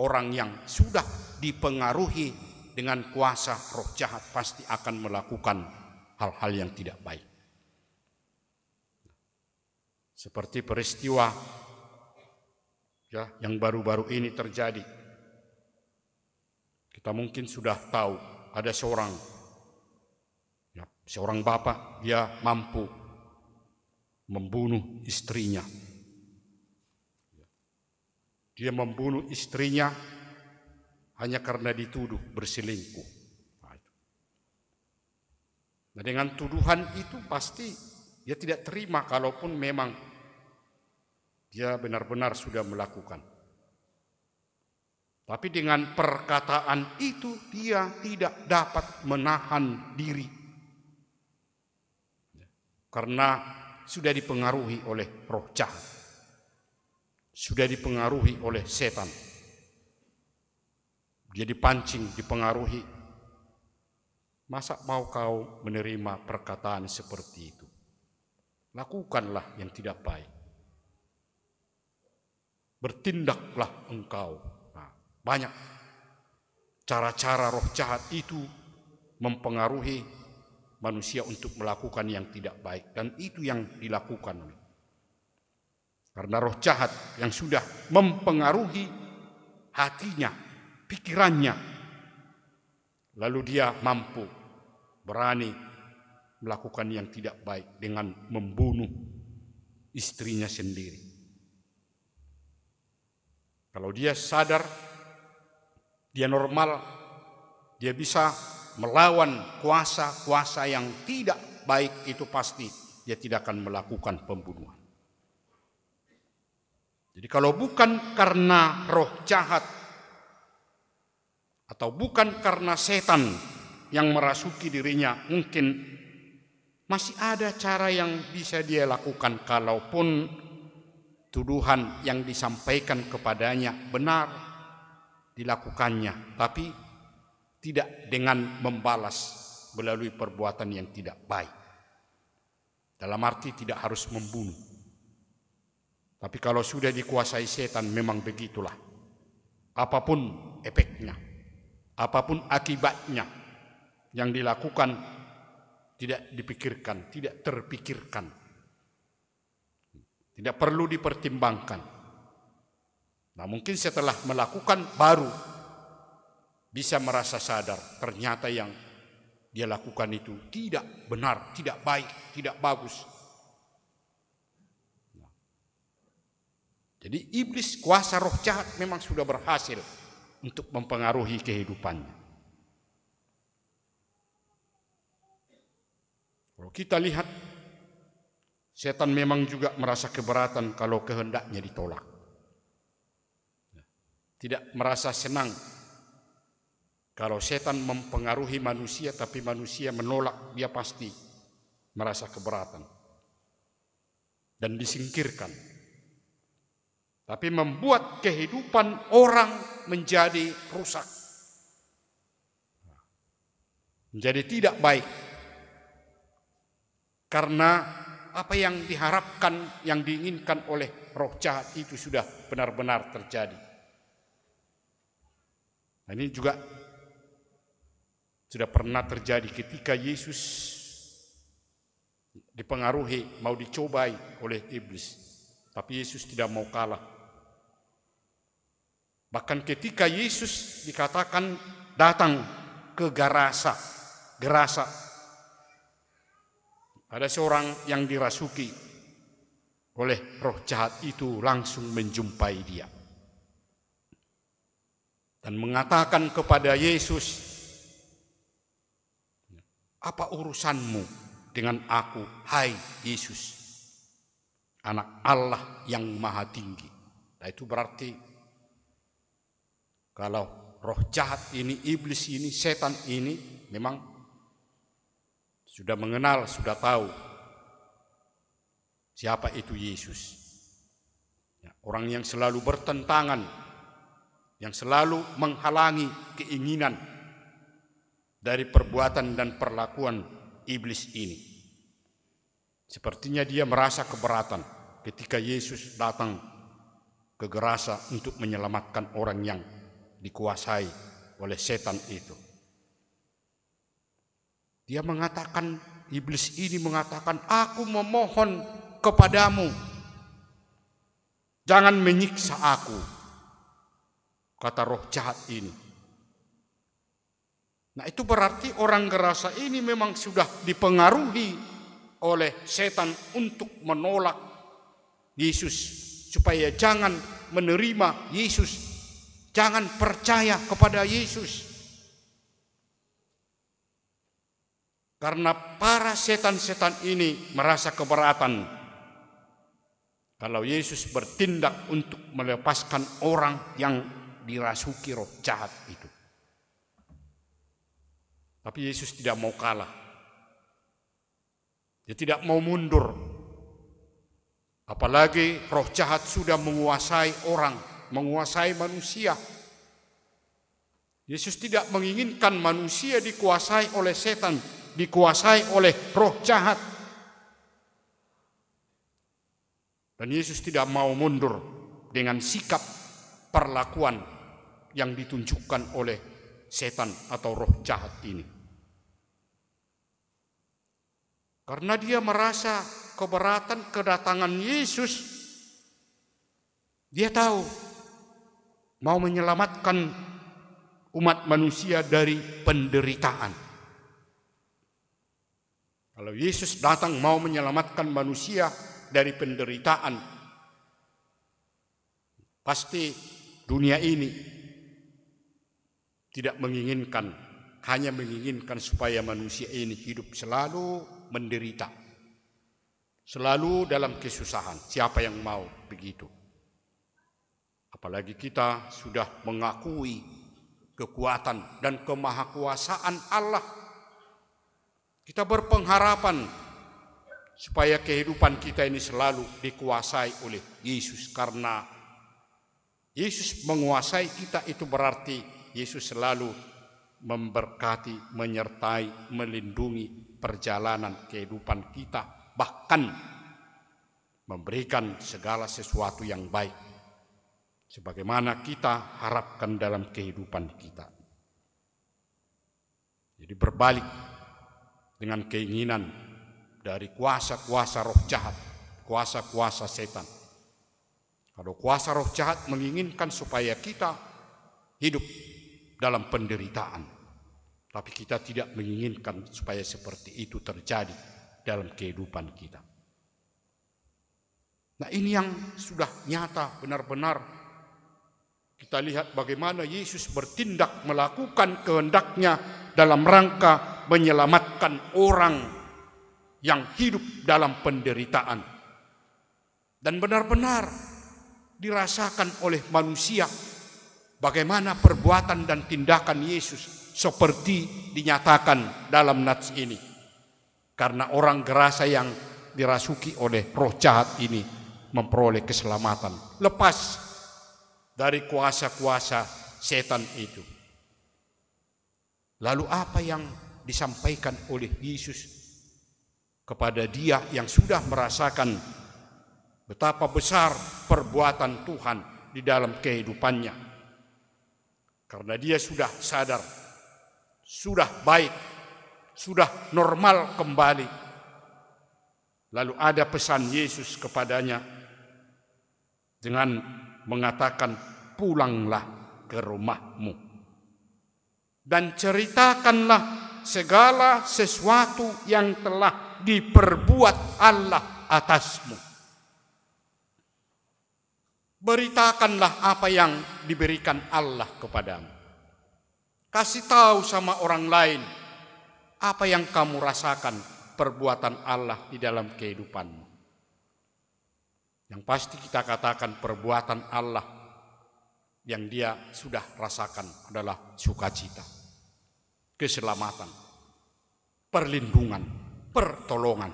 orang yang sudah dipengaruhi dengan kuasa roh jahat pasti akan melakukan hal-hal yang tidak baik. Seperti peristiwa yang baru-baru ini terjadi. Kita mungkin sudah tahu ada seorang bapak, dia mampu membunuh istrinya. Dia membunuh istrinya hanya karena dituduh berselingkuh. Nah, dengan tuduhan itu pasti dia tidak terima kalaupun memang dia benar-benar sudah melakukan. Tapi dengan perkataan itu dia tidak dapat menahan diri. Karena sudah dipengaruhi oleh roh jahat. Sudah dipengaruhi oleh setan. Dia dipancing, dipengaruhi. Masa mau kau menerima perkataan seperti itu? Lakukanlah yang tidak baik. Bertindaklah engkau. Banyak cara-cara roh jahat itu mempengaruhi manusia untuk melakukan yang tidak baik, dan itu yang dilakukan. Karena roh jahat yang sudah mempengaruhi hatinya, pikirannya, lalu dia mampu, berani melakukan yang tidak baik dengan membunuh istrinya sendiri. Kalau dia sadar, dia normal, dia bisa melawan kuasa-kuasa yang tidak baik, itu pasti dia tidak akan melakukan pembunuhan. Jadi kalau bukan karena roh jahat atau bukan karena setan yang merasuki dirinya, mungkin masih ada cara yang bisa dia lakukan kalaupun tuduhan yang disampaikan kepadanya benar dilakukannya, tapi tidak dengan membalas melalui perbuatan yang tidak baik. Dalam arti tidak harus membunuh. Tapi kalau sudah dikuasai setan, memang begitulah. Apapun efeknya, apapun akibatnya, yang dilakukan tidak dipikirkan, tidak terpikirkan, tidak perlu dipertimbangkan. Nah, mungkin setelah melakukan baru bisa merasa sadar ternyata yang dia lakukan itu tidak benar, tidak baik, tidak bagus. Jadi iblis, kuasa roh jahat memang sudah berhasil untuk mempengaruhi kehidupannya. Kalau kita lihat, setan memang juga merasa keberatan kalau kehendaknya ditolak. Tidak merasa senang Kalau setan mempengaruhi manusia tapi manusia menolak, dia pasti merasa keberatan dan disingkirkan. Tapi membuat kehidupan orang menjadi rusak, menjadi tidak baik. Karena apa yang diharapkan, yang diinginkan oleh roh jahat itu sudah benar-benar terjadi. Nah, ini juga sudah pernah terjadi ketika Yesus dipengaruhi, mau dicobai oleh iblis. Tapi Yesus tidak mau kalah. Bahkan ketika Yesus dikatakan datang ke Gerasa, ada seorang yang dirasuki oleh roh jahat itu langsung menjumpai dia dan mengatakan kepada Yesus, "Apa urusanmu dengan aku, hai Yesus, anak Allah yang maha tinggi?" Nah, itu berarti kalau roh jahat ini, iblis ini, setan ini memang sudah mengenal, sudah tahu siapa itu Yesus. Ya, orang yang selalu bertentangan, yang selalu menghalangi keinginan dari perbuatan dan perlakuan iblis ini. Sepertinya dia merasa keberatan ketika Yesus datang ke Gerasa untuk menyelamatkan orang yang dikuasai oleh setan itu. Dia mengatakan, iblis ini mengatakan, "Aku memohon kepadamu, jangan menyiksa aku," kata roh jahat ini. Nah, itu berarti orang Gerasa ini memang sudah dipengaruhi oleh setan untuk menolak Yesus, supaya jangan menerima Yesus, jangan percaya kepada Yesus. Karena para setan-setan ini merasa keberatan kalau Yesus bertindak untuk melepaskan orang yang dirasuki roh jahat itu. Tapi Yesus tidak mau kalah. Dia tidak mau mundur. Apalagi roh jahat sudah menguasai orang, menguasai manusia. Yesus tidak menginginkan manusia dikuasai oleh setan, dikuasai oleh roh jahat. Dan Yesus tidak mau mundur dengan sikap perlakuan yang ditunjukkan oleh setan atau roh jahat ini. Karena dia merasa keberatan kedatangan Yesus, dia tahu mau menyelamatkan umat manusia dari penderitaan. Kalau Yesus datang mau menyelamatkan manusia dari penderitaan, pasti dunia ini tidak menginginkan, hanya menginginkan supaya manusia ini hidup selalu menderita, selalu dalam kesusahan. Siapa yang mau begitu? Apalagi kita sudah mengakui kekuatan dan kemahakuasaan Allah. Kita berpengharapan supaya kehidupan kita ini selalu dikuasai oleh Yesus. Karena Yesus menguasai kita, itu berarti Yesus selalu memberkati, menyertai, melindungi perjalanan kehidupan kita, bahkan memberikan segala sesuatu yang baik sebagaimana kita harapkan dalam kehidupan kita. Jadi berbalik dengan keinginan dari kuasa-kuasa roh jahat, kuasa-kuasa setan. Kalau kuasa roh jahat menginginkan supaya kita hidup dalam penderitaan, tapi kita tidak menginginkan supaya seperti itu terjadi dalam kehidupan kita. Nah, ini yang sudah nyata benar-benar. Kita lihat bagaimana Yesus bertindak melakukan kehendaknya dalam rangka menyelamatkan orang yang hidup dalam penderitaan. Dan benar-benar dirasakan oleh manusia bagaimana perbuatan dan tindakan Yesus seperti dinyatakan dalam nats ini. Karena orang gerasa yang dirasuki oleh roh jahat ini memperoleh keselamatan, lepas dari kuasa-kuasa setan itu. Lalu apa yang disampaikan oleh Yesus kepada dia yang sudah merasakan betapa besar perbuatan Tuhan di dalam kehidupannya? Karena dia sudah sadar, sudah baik, sudah normal kembali. Lalu ada pesan Yesus kepadanya dengan mengatakan, pulanglah ke rumahmu dan ceritakanlah segala sesuatu yang telah diperbuat Allah atasmu. Beritakanlah apa yang diberikan Allah kepadamu. Kasih tahu sama orang lain apa yang kamu rasakan perbuatan Allah di dalam kehidupanmu. Yang pasti kita katakan perbuatan Allah yang dia sudah rasakan adalah sukacita, keselamatan, perlindungan, pertolongan.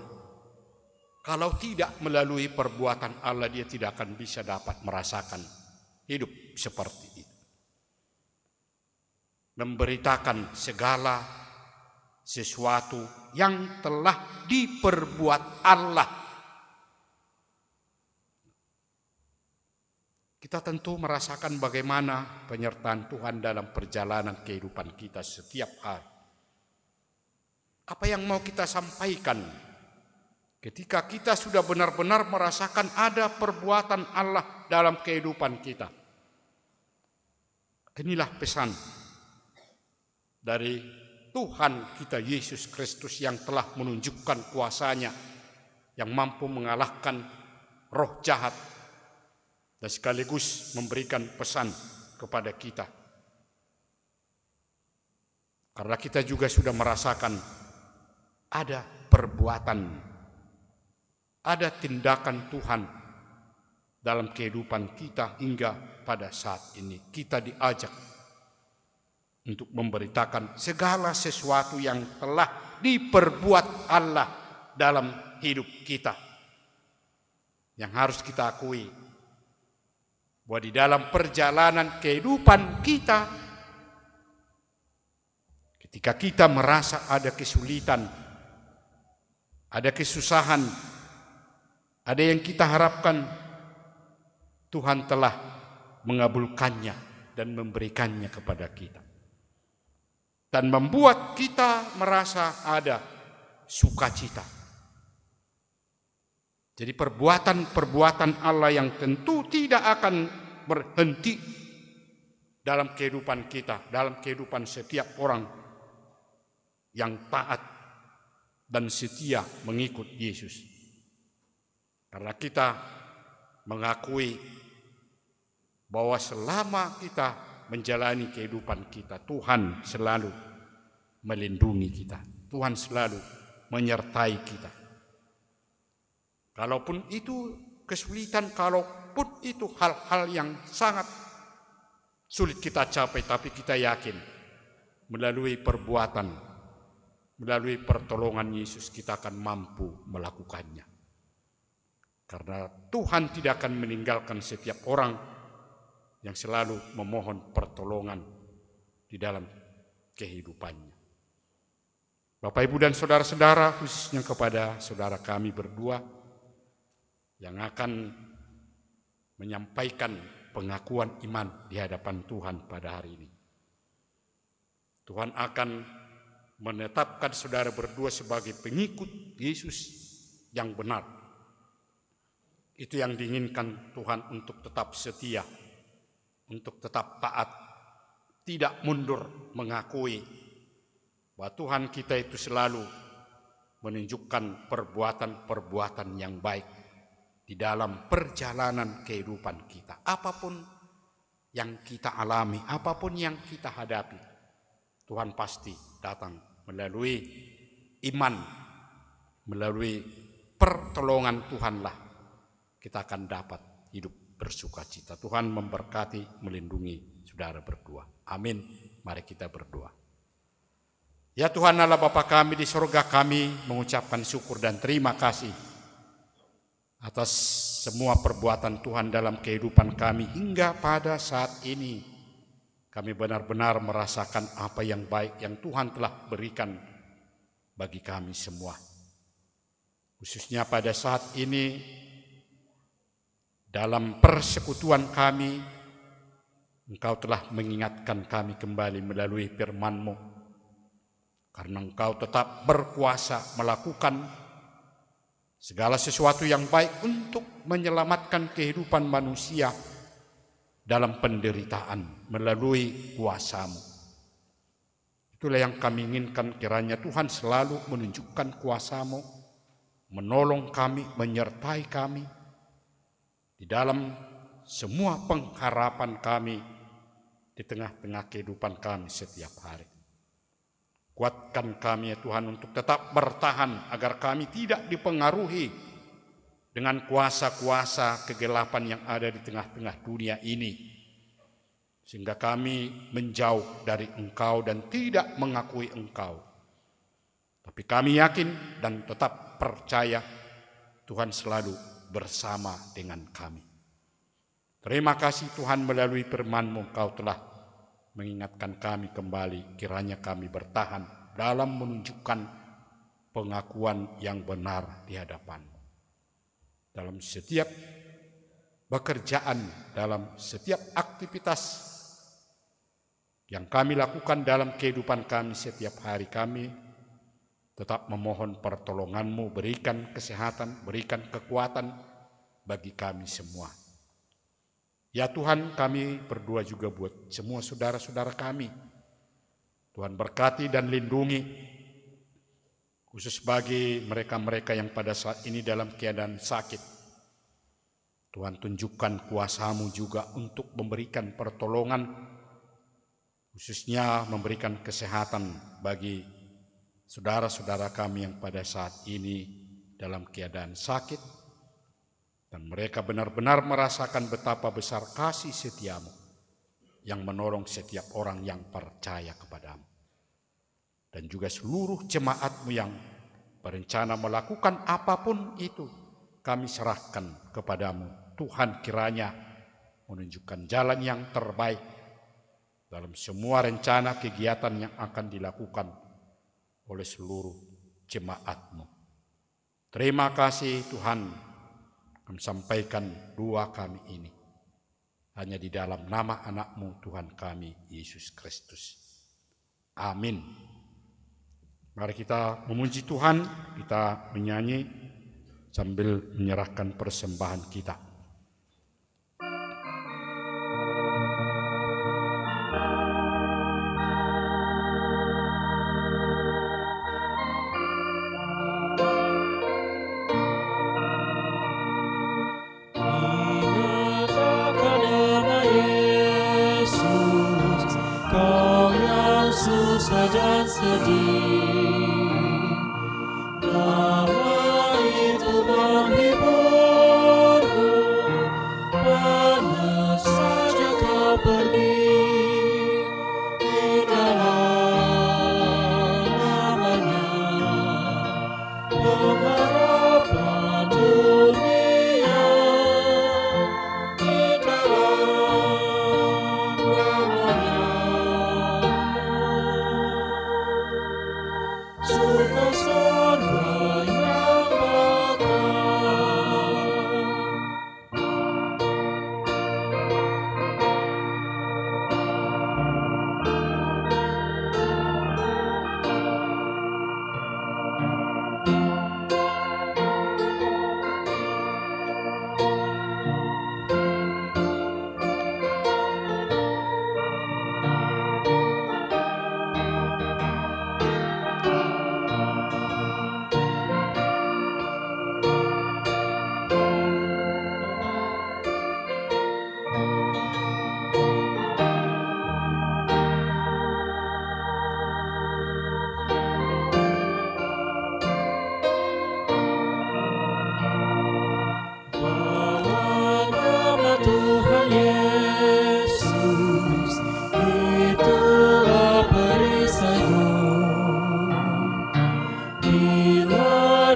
Kalau tidak melalui perbuatan Allah, dia tidak akan bisa dapat merasakan hidup seperti itu. Memberitakan segala sesuatu yang telah diperbuat Allah. Kita tentu merasakan bagaimana penyertaan Tuhan dalam perjalanan kehidupan kita setiap hari. Apa yang mau kita sampaikan ketika kita sudah benar-benar merasakan ada perbuatan Allah dalam kehidupan kita? Inilah pesan dari Tuhan kita Yesus Kristus yang telah menunjukkan kuasa-Nya yang mampu mengalahkan roh jahat dan sekaligus memberikan pesan kepada kita. Karena kita juga sudah merasakan ada perbuatan, ada tindakan Tuhan dalam kehidupan kita hingga pada saat ini. Kita diajak untuk memberitakan segala sesuatu yang telah diperbuat Allah dalam hidup kita. Yang harus kita akui bahwa di dalam perjalanan kehidupan kita, ketika kita merasa ada kesulitan, ada kesusahan, ada yang kita harapkan, Tuhan telah mengabulkannya dan memberikannya kepada kita. Dan membuat kita merasa ada sukacita. Jadi perbuatan-perbuatan Allah yang tentu tidak akan berhenti dalam kehidupan kita, dalam kehidupan setiap orang yang taat dan setia mengikut Yesus. Karena kita mengakui bahwa selama kita menjalani kehidupan kita, Tuhan selalu melindungi kita. Tuhan selalu menyertai kita. Kalaupun itu kesulitan, kalaupun itu hal-hal yang sangat sulit kita capai, tapi kita yakin melalui perbuatan, melalui pertolongan Yesus kita akan mampu melakukannya. Karena Tuhan tidak akan meninggalkan setiap orang yang selalu memohon pertolongan di dalam kehidupannya. Bapak, Ibu, dan saudara-saudara, khususnya kepada saudara kami berdua yang akan menyampaikan pengakuan iman di hadapan Tuhan pada hari ini. Tuhan akan menetapkan saudara berdua sebagai pengikut Yesus yang benar. Itu yang diinginkan Tuhan, untuk tetap setia, untuk tetap taat, tidak mundur mengakui bahwa Tuhan kita itu selalu menunjukkan perbuatan-perbuatan yang baik di dalam perjalanan kehidupan kita. Apapun yang kita alami, apapun yang kita hadapi, Tuhan pasti datang melalui iman, melalui pertolongan Tuhanlah kita akan dapat hidup bersukacita. Tuhan memberkati, melindungi saudara berdua. Amin. Mari kita berdoa. Ya Tuhan Allah Bapa kami di sorga, kami mengucapkan syukur dan terima kasih atas semua perbuatan Tuhan dalam kehidupan kami hingga pada saat ini. Kami benar-benar merasakan apa yang baik yang Tuhan telah berikan bagi kami semua. Khususnya pada saat ini dalam persekutuan kami, Engkau telah mengingatkan kami kembali melalui firman-Mu. Karena Engkau tetap berkuasa melakukan segala sesuatu yang baik untuk menyelamatkan kehidupan manusia dalam penderitaan melalui kuasa-Mu. Itulah yang kami inginkan, kiranya Tuhan selalu menunjukkan kuasa-Mu, menolong kami, menyertai kami di dalam semua pengharapan kami di tengah-tengah kehidupan kami setiap hari. Kuatkan kami ya Tuhan untuk tetap bertahan agar kami tidak dipengaruhi dengan kuasa-kuasa kegelapan yang ada di tengah-tengah dunia ini. Sehingga kami menjauh dari Engkau dan tidak mengakui Engkau. Tapi kami yakin dan tetap percaya Tuhan selalu bersama dengan kami. Terima kasih Tuhan, melalui firman-Mu Engkau telah mengingatkan kami kembali, kiranya kami bertahan dalam menunjukkan pengakuan yang benar di hadapan-Mu. Dalam setiap pekerjaan, dalam setiap aktivitas yang kami lakukan dalam kehidupan kami setiap hari, kami tetap memohon pertolongan-Mu, berikan kesehatan, berikan kekuatan bagi kami semua. Ya Tuhan, kami berdoa juga buat semua saudara-saudara kami. Tuhan berkati dan lindungi, khusus bagi mereka-mereka yang pada saat ini dalam keadaan sakit. Tuhan tunjukkan kuasa-Mu juga untuk memberikan pertolongan, khususnya memberikan kesehatan bagi saudara-saudara kami yang pada saat ini dalam keadaan sakit. Dan mereka benar-benar merasakan betapa besar kasih setia-Mu yang menolong setiap orang yang percaya kepada-Mu. Dan juga seluruh jemaat-Mu yang berencana melakukan apapun itu, kami serahkan kepada-Mu. Tuhan kiranya menunjukkan jalan yang terbaik dalam semua rencana kegiatan yang akan dilakukan oleh seluruh jemaat-Mu. Terima kasih Tuhan. Kami sampaikan doa kami ini hanya di dalam nama anak-Mu Tuhan kami, Yesus Kristus. Amin. Mari kita memuji Tuhan, kita menyanyi sambil menyerahkan persembahan kita. Dan sedih, nama itu menghiburmu, mana saja kau pergi, indahlah namanya, pengharapan dunia, indahlah namanya.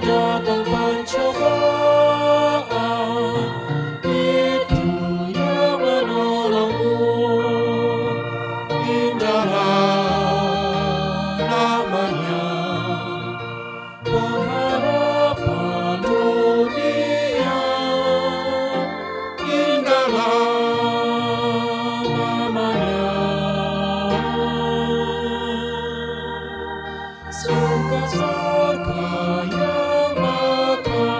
datang pencobaan, itu yang menolongmu. Indahlah namanya, pengharapan dunia. Indahlah namanya, surga yang mekar.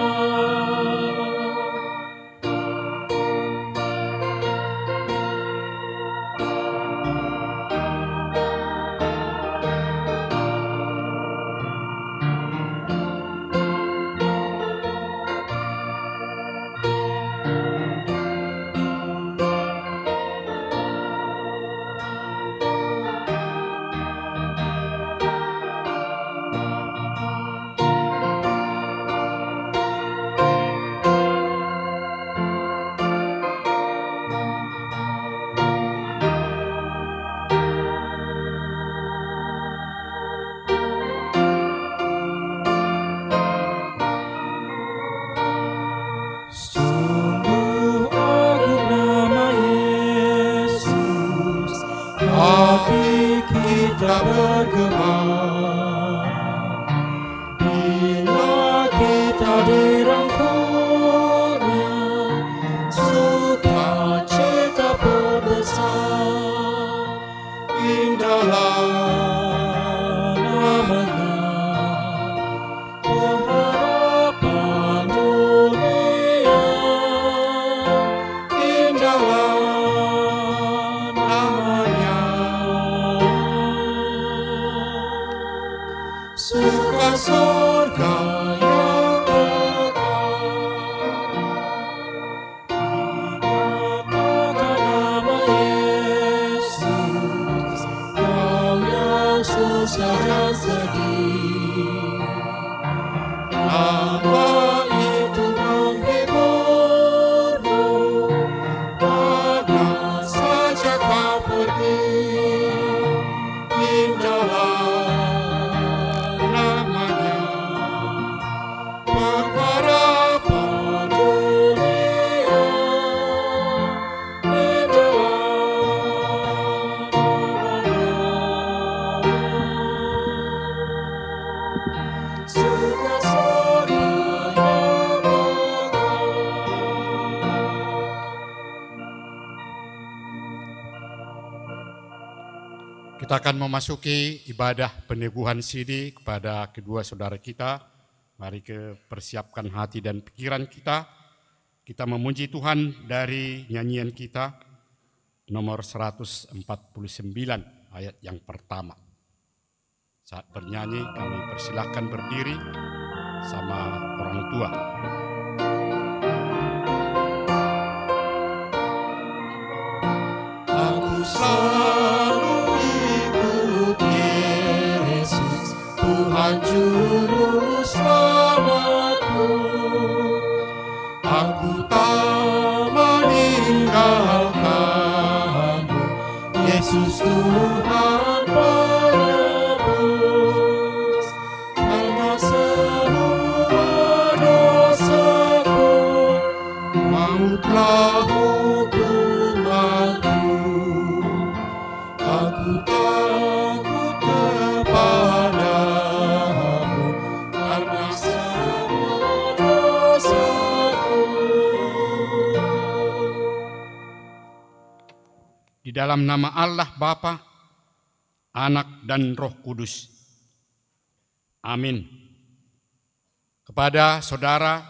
Sungguh agung nama Yesus, hati kita bergema bila kita dirangkulnya, sukacita berbesar. Indahlah namanya, pengharapan dunia. Indahlah namanya, suka surga yang mekar. Dinyatakan nama Yesus, kau yang susah dan sedih. Nama itu menghiburmu, mana saja kau pergi. Indahlah namanya, pengharapan dunia. Indahlah namanya, surga yang mekar. Kita akan memasuki ibadah peneguhan sidi kepada kedua saudara kita. Mari persiapkan hati dan pikiran kita. Kita memuji Tuhan dari nyanyian kita nomor 149 ayat yang pertama. Saat bernyanyi kami persilahkan berdiri sama orang tua. Aku selalu ikut Yesus, Tuhan Juru Selamatku. Aku tak meninggalkanmu, Yesus Tuhan penebus. Karena semua dosaku, mautlah hukumanku. Aku takut kepadamu, karena semua dosaku. Di dalam nama Allah Bapa, Anak dan Roh Kudus. Amin. Kepada saudara,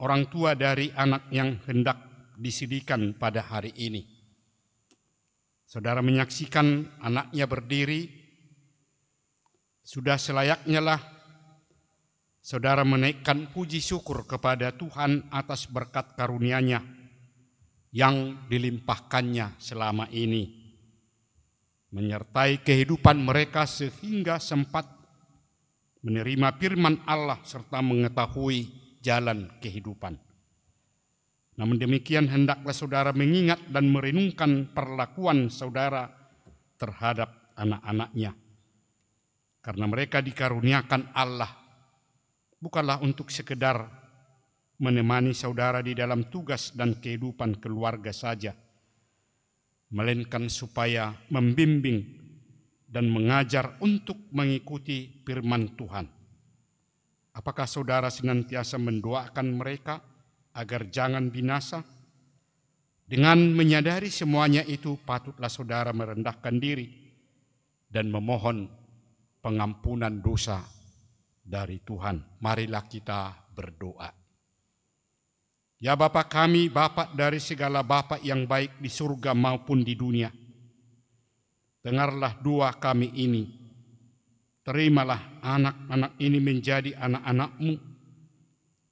orang tua dari anak yang hendak disidikan pada hari ini. Saudara menyaksikan anaknya berdiri, sudah selayaknya lah saudara menaikkan puji syukur kepada Tuhan atas berkat karunia-Nya yang dilimpahkannya selama ini, menyertai kehidupan mereka sehingga sempat menerima firman Allah serta mengetahui jalan kehidupan. Namun demikian hendaklah saudara mengingat dan merenungkan perlakuan saudara terhadap anak-anaknya, karena mereka dikaruniakan Allah bukanlah untuk sekedar menemani saudara di dalam tugas dan kehidupan keluarga saja, melainkan supaya membimbing dan mengajar untuk mengikuti firman Tuhan. Apakah saudara senantiasa mendoakan mereka agar jangan binasa? Dengan menyadari semuanya itu, patutlah saudara merendahkan diri dan memohon pengampunan dosa dari Tuhan. Marilah kita berdoa. Ya Bapa kami, Bapa dari segala Bapa yang baik di surga maupun di dunia, dengarlah doa kami ini. Terimalah anak-anak ini menjadi anak-anak-Mu.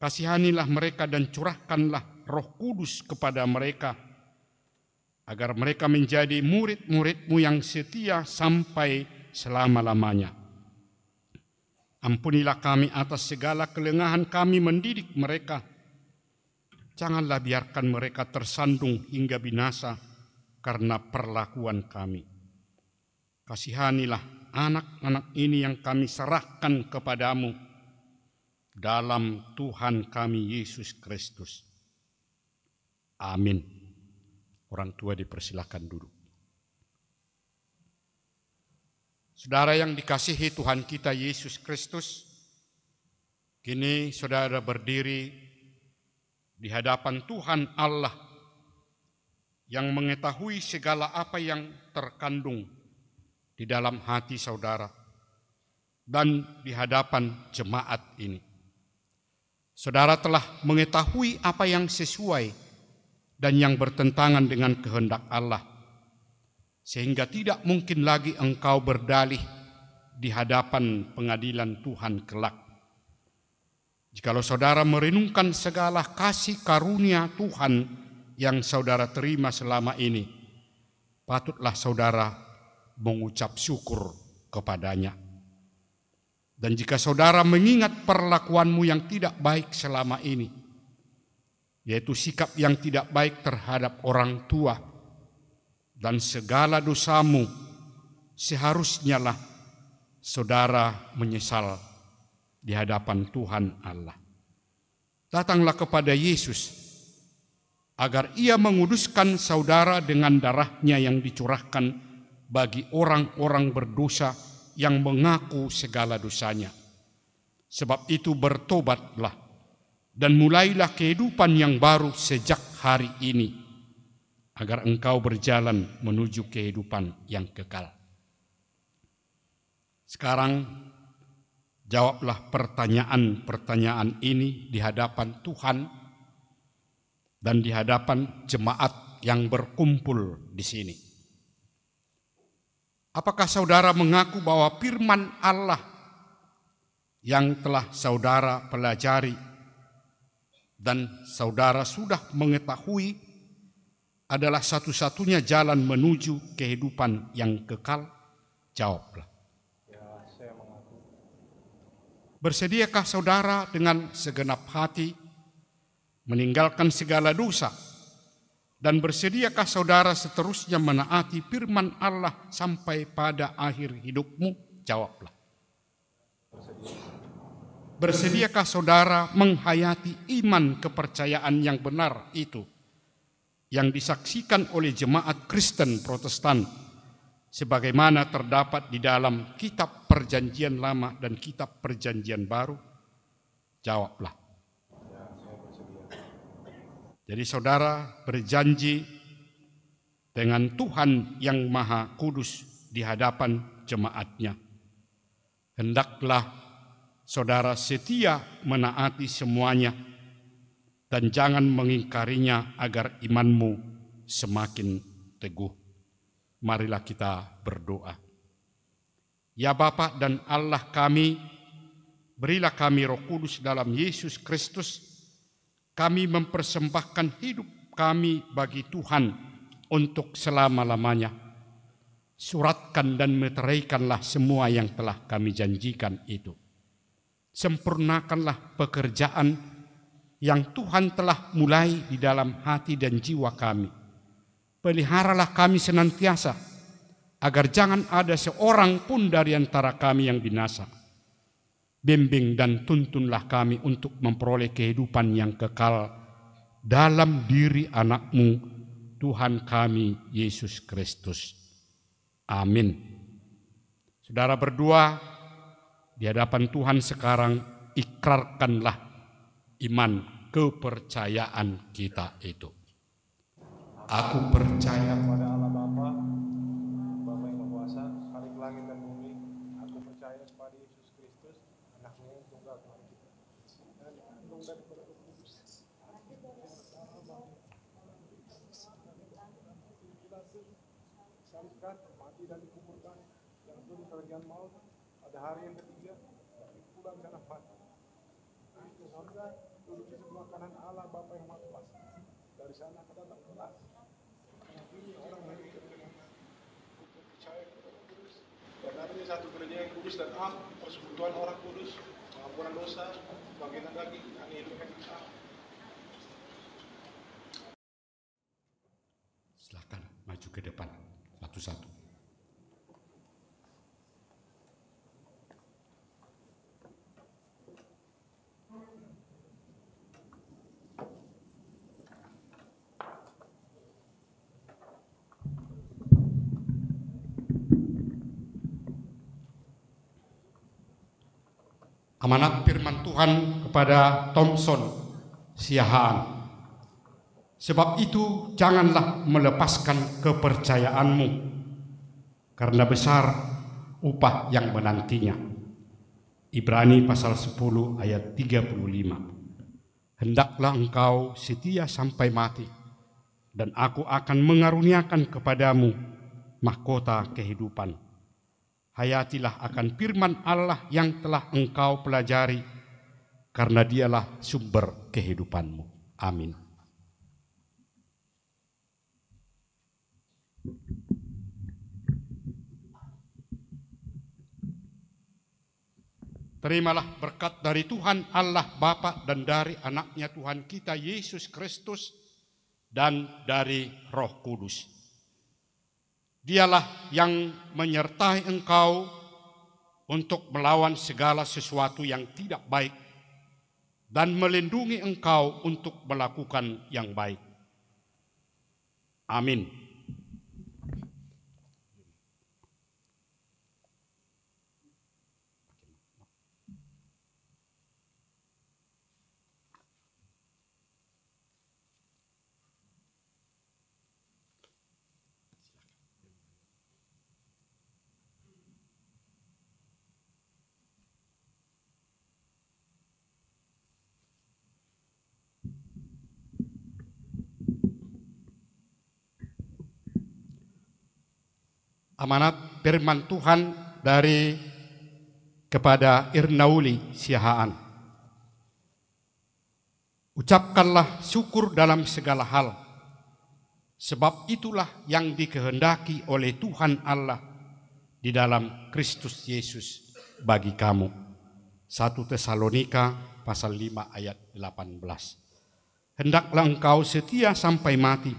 Kasihanilah mereka dan curahkanlah Roh Kudus kepada mereka, agar mereka menjadi murid-murid-Mu yang setia sampai selama-lamanya. Ampunilah kami atas segala kelengahan kami mendidik mereka. Janganlah biarkan mereka tersandung hingga binasa karena perlakuan kami. Kasihanilah anak-anak ini yang kami serahkan kepadamu dalam Tuhan kami Yesus Kristus. Amin. Orang tua dipersilakan duduk. Saudara yang dikasihi Tuhan kita Yesus Kristus, kini saudara berdiri di hadapan Tuhan Allah yang mengetahui segala apa yang terkandung di dalam hati saudara dan di hadapan jemaat ini. Saudara telah mengetahui apa yang sesuai dan yang bertentangan dengan kehendak Allah, sehingga tidak mungkin lagi engkau berdalih di hadapan pengadilan Tuhan kelak. Jikalau saudara merenungkan segala kasih karunia Tuhan yang saudara terima selama ini, patutlah saudara mengucap syukur kepadanya. Dan jika saudara mengingat perlakuanmu yang tidak baik selama ini, yaitu sikap yang tidak baik terhadap orang tua dan segala dosamu, seharusnya lah saudara menyesal di hadapan Tuhan Allah. Datanglah kepada Yesus agar Ia menguduskan saudara dengan darah-Nya yang dicurahkan bagi orang-orang berdosa yang mengaku segala dosanya. Sebab itu bertobatlah dan mulailah kehidupan yang baru sejak hari ini, agar engkau berjalan menuju kehidupan yang kekal. Sekarang jawablah pertanyaan-pertanyaan ini di hadapan Tuhan dan di hadapan jemaat yang berkumpul di sini. Apakah saudara mengaku bahwa firman Allah yang telah saudara pelajari dan saudara sudah mengetahui adalah satu-satunya jalan menuju kehidupan yang kekal? Jawablah. Bersediakah saudara dengan segenap hati meninggalkan segala dosa? Dan bersediakah saudara seterusnya menaati firman Allah sampai pada akhir hidupmu? Jawablah. Bersediakah saudara menghayati iman kepercayaan yang benar itu, yang disaksikan oleh jemaat Kristen Protestan, sebagaimana terdapat di dalam kitab Perjanjian Lama dan kitab Perjanjian Baru? Jawablah. Jadi saudara berjanji dengan Tuhan yang Maha Kudus di hadapan jemaatnya, hendaklah saudara setia menaati semuanya dan jangan mengingkarinya agar imanmu semakin teguh. Marilah kita berdoa. Ya Bapa dan Allah kami, berilah kami Roh Kudus dalam Yesus Kristus. Kami mempersembahkan hidup kami bagi Tuhan untuk selama-lamanya. Suratkan dan meteraikanlah semua yang telah kami janjikan itu. Sempurnakanlah pekerjaan yang Tuhan telah mulai di dalam hati dan jiwa kami. Peliharalah kami senantiasa, agar jangan ada seorang pun dari antara kami yang binasa. bimbing dan tuntunlah kami untuk memperoleh kehidupan yang kekal dalam diri anak-Mu, Tuhan kami, Yesus Kristus. Amin. Saudara berdua, di hadapan Tuhan sekarang, ikrarkanlah iman kepercayaan kita itu. Aku percaya kepada Allah Bapa, Bapa yang Maha Kuasa, Khalik langit dan bumi. Aku percaya kepada Yesus Kristus, Anaknya yang tunggal Tuhan kita, dan kandung daripada Roh Kudus. Disalibkan, mati dan dikuburkan, yang turun ke kerajaan maut pada hari yang ketiga, dan pulang ke mati. Naik ke surga, duduk di sebelah kanan Allah Bapa yang Maha Kuasa. Dari sana akan datang kelas. Ini orang yang percaya kepada Roh Kudus, dan adanya satu gereja yang kudus dan am, persekutuan orang kudus, pengampunan dosa, bangkitan daging, dan hidup yang kekal. Silakan maju ke depan satu-satu. Amanat firman Tuhan kepada Thompson Siahaan. Sebab itu janganlah melepaskan kepercayaanmu, karena besar upah yang menantinya. Ibrani pasal 10 ayat 35. Hendaklah engkau setia sampai mati, dan aku akan mengaruniakan kepadamu mahkota kehidupan. Hayatilah akan firman Allah yang telah engkau pelajari, karena dialah sumber kehidupanmu. Amin. Terimalah berkat dari Tuhan Allah Bapa dan dari anaknya Tuhan kita Yesus Kristus dan dari Roh Kudus. Dialah yang menyertai engkau untuk melawan segala sesuatu yang tidak baik dan melindungi engkau untuk melakukan yang baik. Amin. Amanat firman Tuhan dari kepada Irnauli Siahaan. Ucapkanlah syukur dalam segala hal, sebab itulah yang dikehendaki oleh Tuhan Allah di dalam Kristus Yesus bagi kamu. 1 Tesalonika pasal 5 ayat 18. Hendaklah engkau setia sampai mati,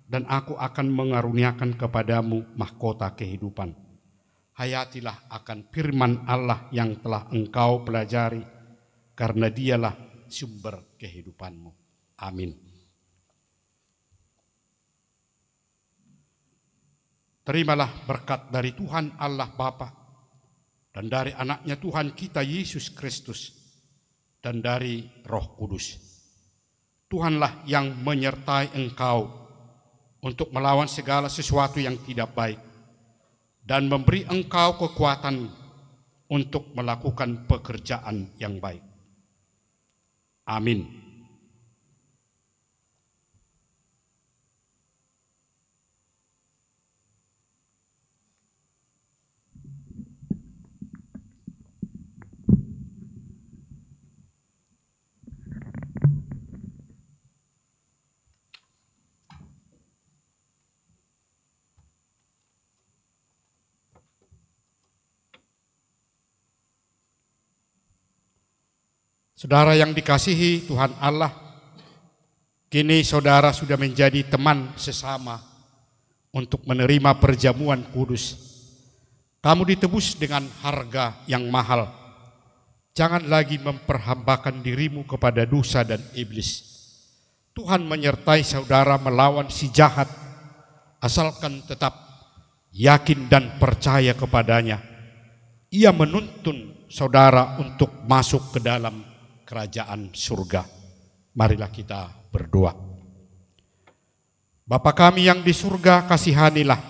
dan aku akan mengaruniakan kepadamu mahkota kehidupan. Hayatilah akan firman Allah yang telah engkau pelajari, karena dialah sumber kehidupanmu. Amin. Terimalah berkat dari Tuhan Allah Bapa dan dari anaknya Tuhan kita Yesus Kristus dan dari Roh Kudus. Tuhanlah yang menyertai engkau untuk melawan segala sesuatu yang tidak baik dan memberi engkau kekuatan untuk melakukan pekerjaan yang baik. Amin. Saudara yang dikasihi Tuhan Allah, kini saudara sudah menjadi teman sesama untuk menerima perjamuan kudus. Kamu ditebus dengan harga yang mahal. Jangan lagi memperhambakan dirimu kepada dosa dan iblis. Tuhan menyertai saudara melawan si jahat, asalkan tetap yakin dan percaya kepadanya. Ia menuntun saudara untuk masuk ke dalam kerajaan surga. Marilah kita berdoa. Bapa kami yang di surga, kasihanilah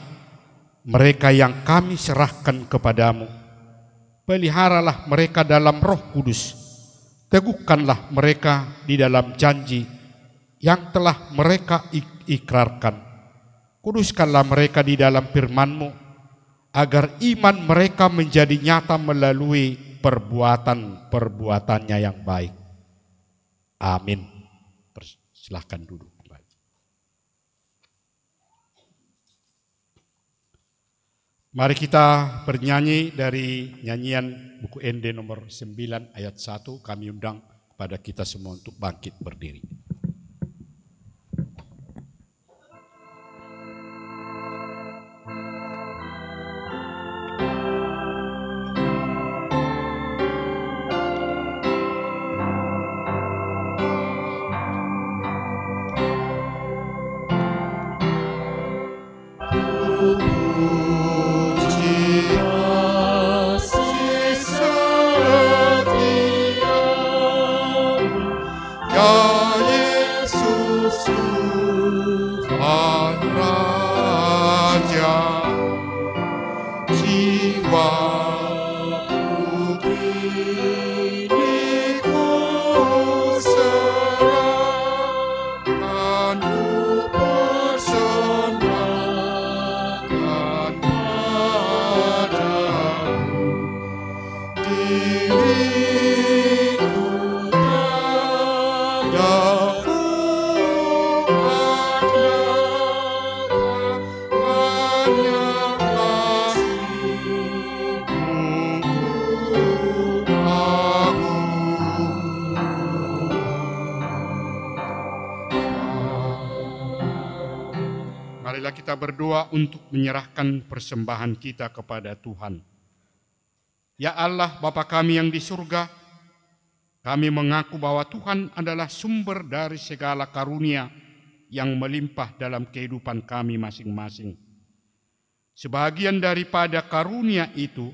mereka yang kami serahkan kepadamu. Peliharalah mereka dalam Roh Kudus. Teguhkanlah mereka di dalam janji yang telah mereka ikrarkan. Kuduskanlah mereka di dalam firman-Mu, agar iman mereka menjadi nyata melalui perbuatan-perbuatannya yang baik. Amin. Silahkan duduk. Mari kita bernyanyi dari nyanyian buku ND nomor 9 ayat 1. Kami undang kepada kita semua untuk bangkit berdiri. Marilah kita berdoa untuk menyerahkan persembahan kita kepada Tuhan. Ya Allah, Bapa kami yang di surga, kami mengaku bahwa Tuhan adalah sumber dari segala karunia yang melimpah dalam kehidupan kami masing-masing. Sebagian daripada karunia itu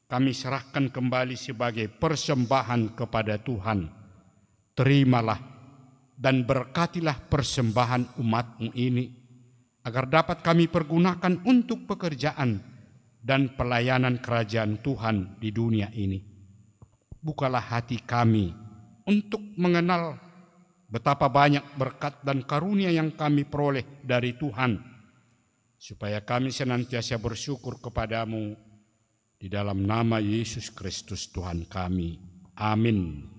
kami serahkan kembali sebagai persembahan kepada Tuhan. Terimalah dan berkatilah persembahan umat-Mu ini, agar dapat kami pergunakan untuk pekerjaan dan pelayanan kerajaan Tuhan di dunia ini. Bukalah hati kami untuk mengenal betapa banyak berkat dan karunia yang kami peroleh dari Tuhan, supaya kami senantiasa bersyukur kepadamu di dalam nama Yesus Kristus Tuhan kami. Amin.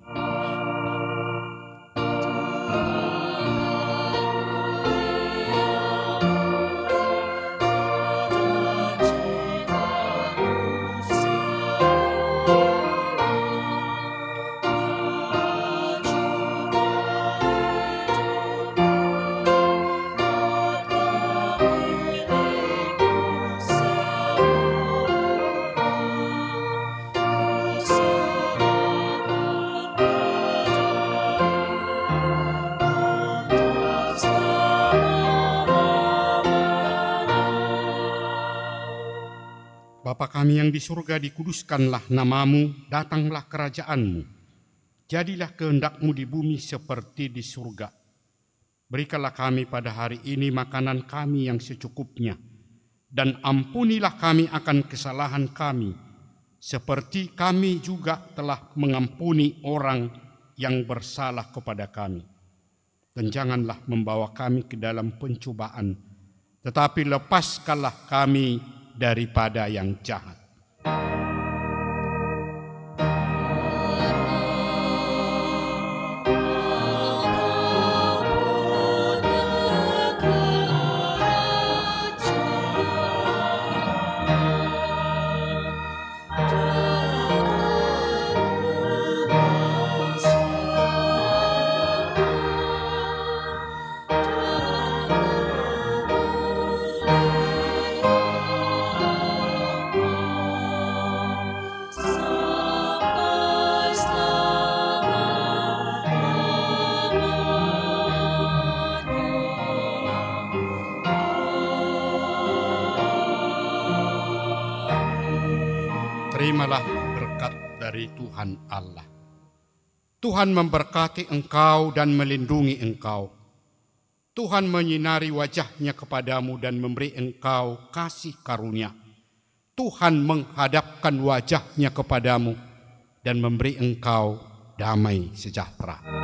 Bapa kami yang di surga, dikuduskanlah namamu, datanglah kerajaanmu. Jadilah kehendak-Mu di bumi seperti di surga. Berikanlah kami pada hari ini makanan kami yang secukupnya, dan ampunilah kami akan kesalahan kami, seperti kami juga telah mengampuni orang yang bersalah kepada kami. Dan janganlah membawa kami ke dalam pencobaan, tetapi lepaskanlah kami daripada yang jahat. dari Tuhan Allah. Tuhan memberkati engkau dan melindungi engkau. Tuhan menyinari wajah-Nya kepadamu dan memberi engkau kasih karunia. Tuhan menghadapkan wajah-Nya kepadamu dan memberi engkau damai sejahtera.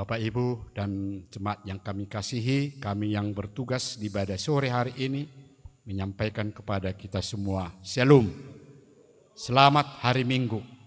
Bapak, Ibu, dan jemaat yang kami kasihi, kami yang bertugas di ibadah sore hari ini menyampaikan kepada kita semua, Shalom, selamat hari Minggu.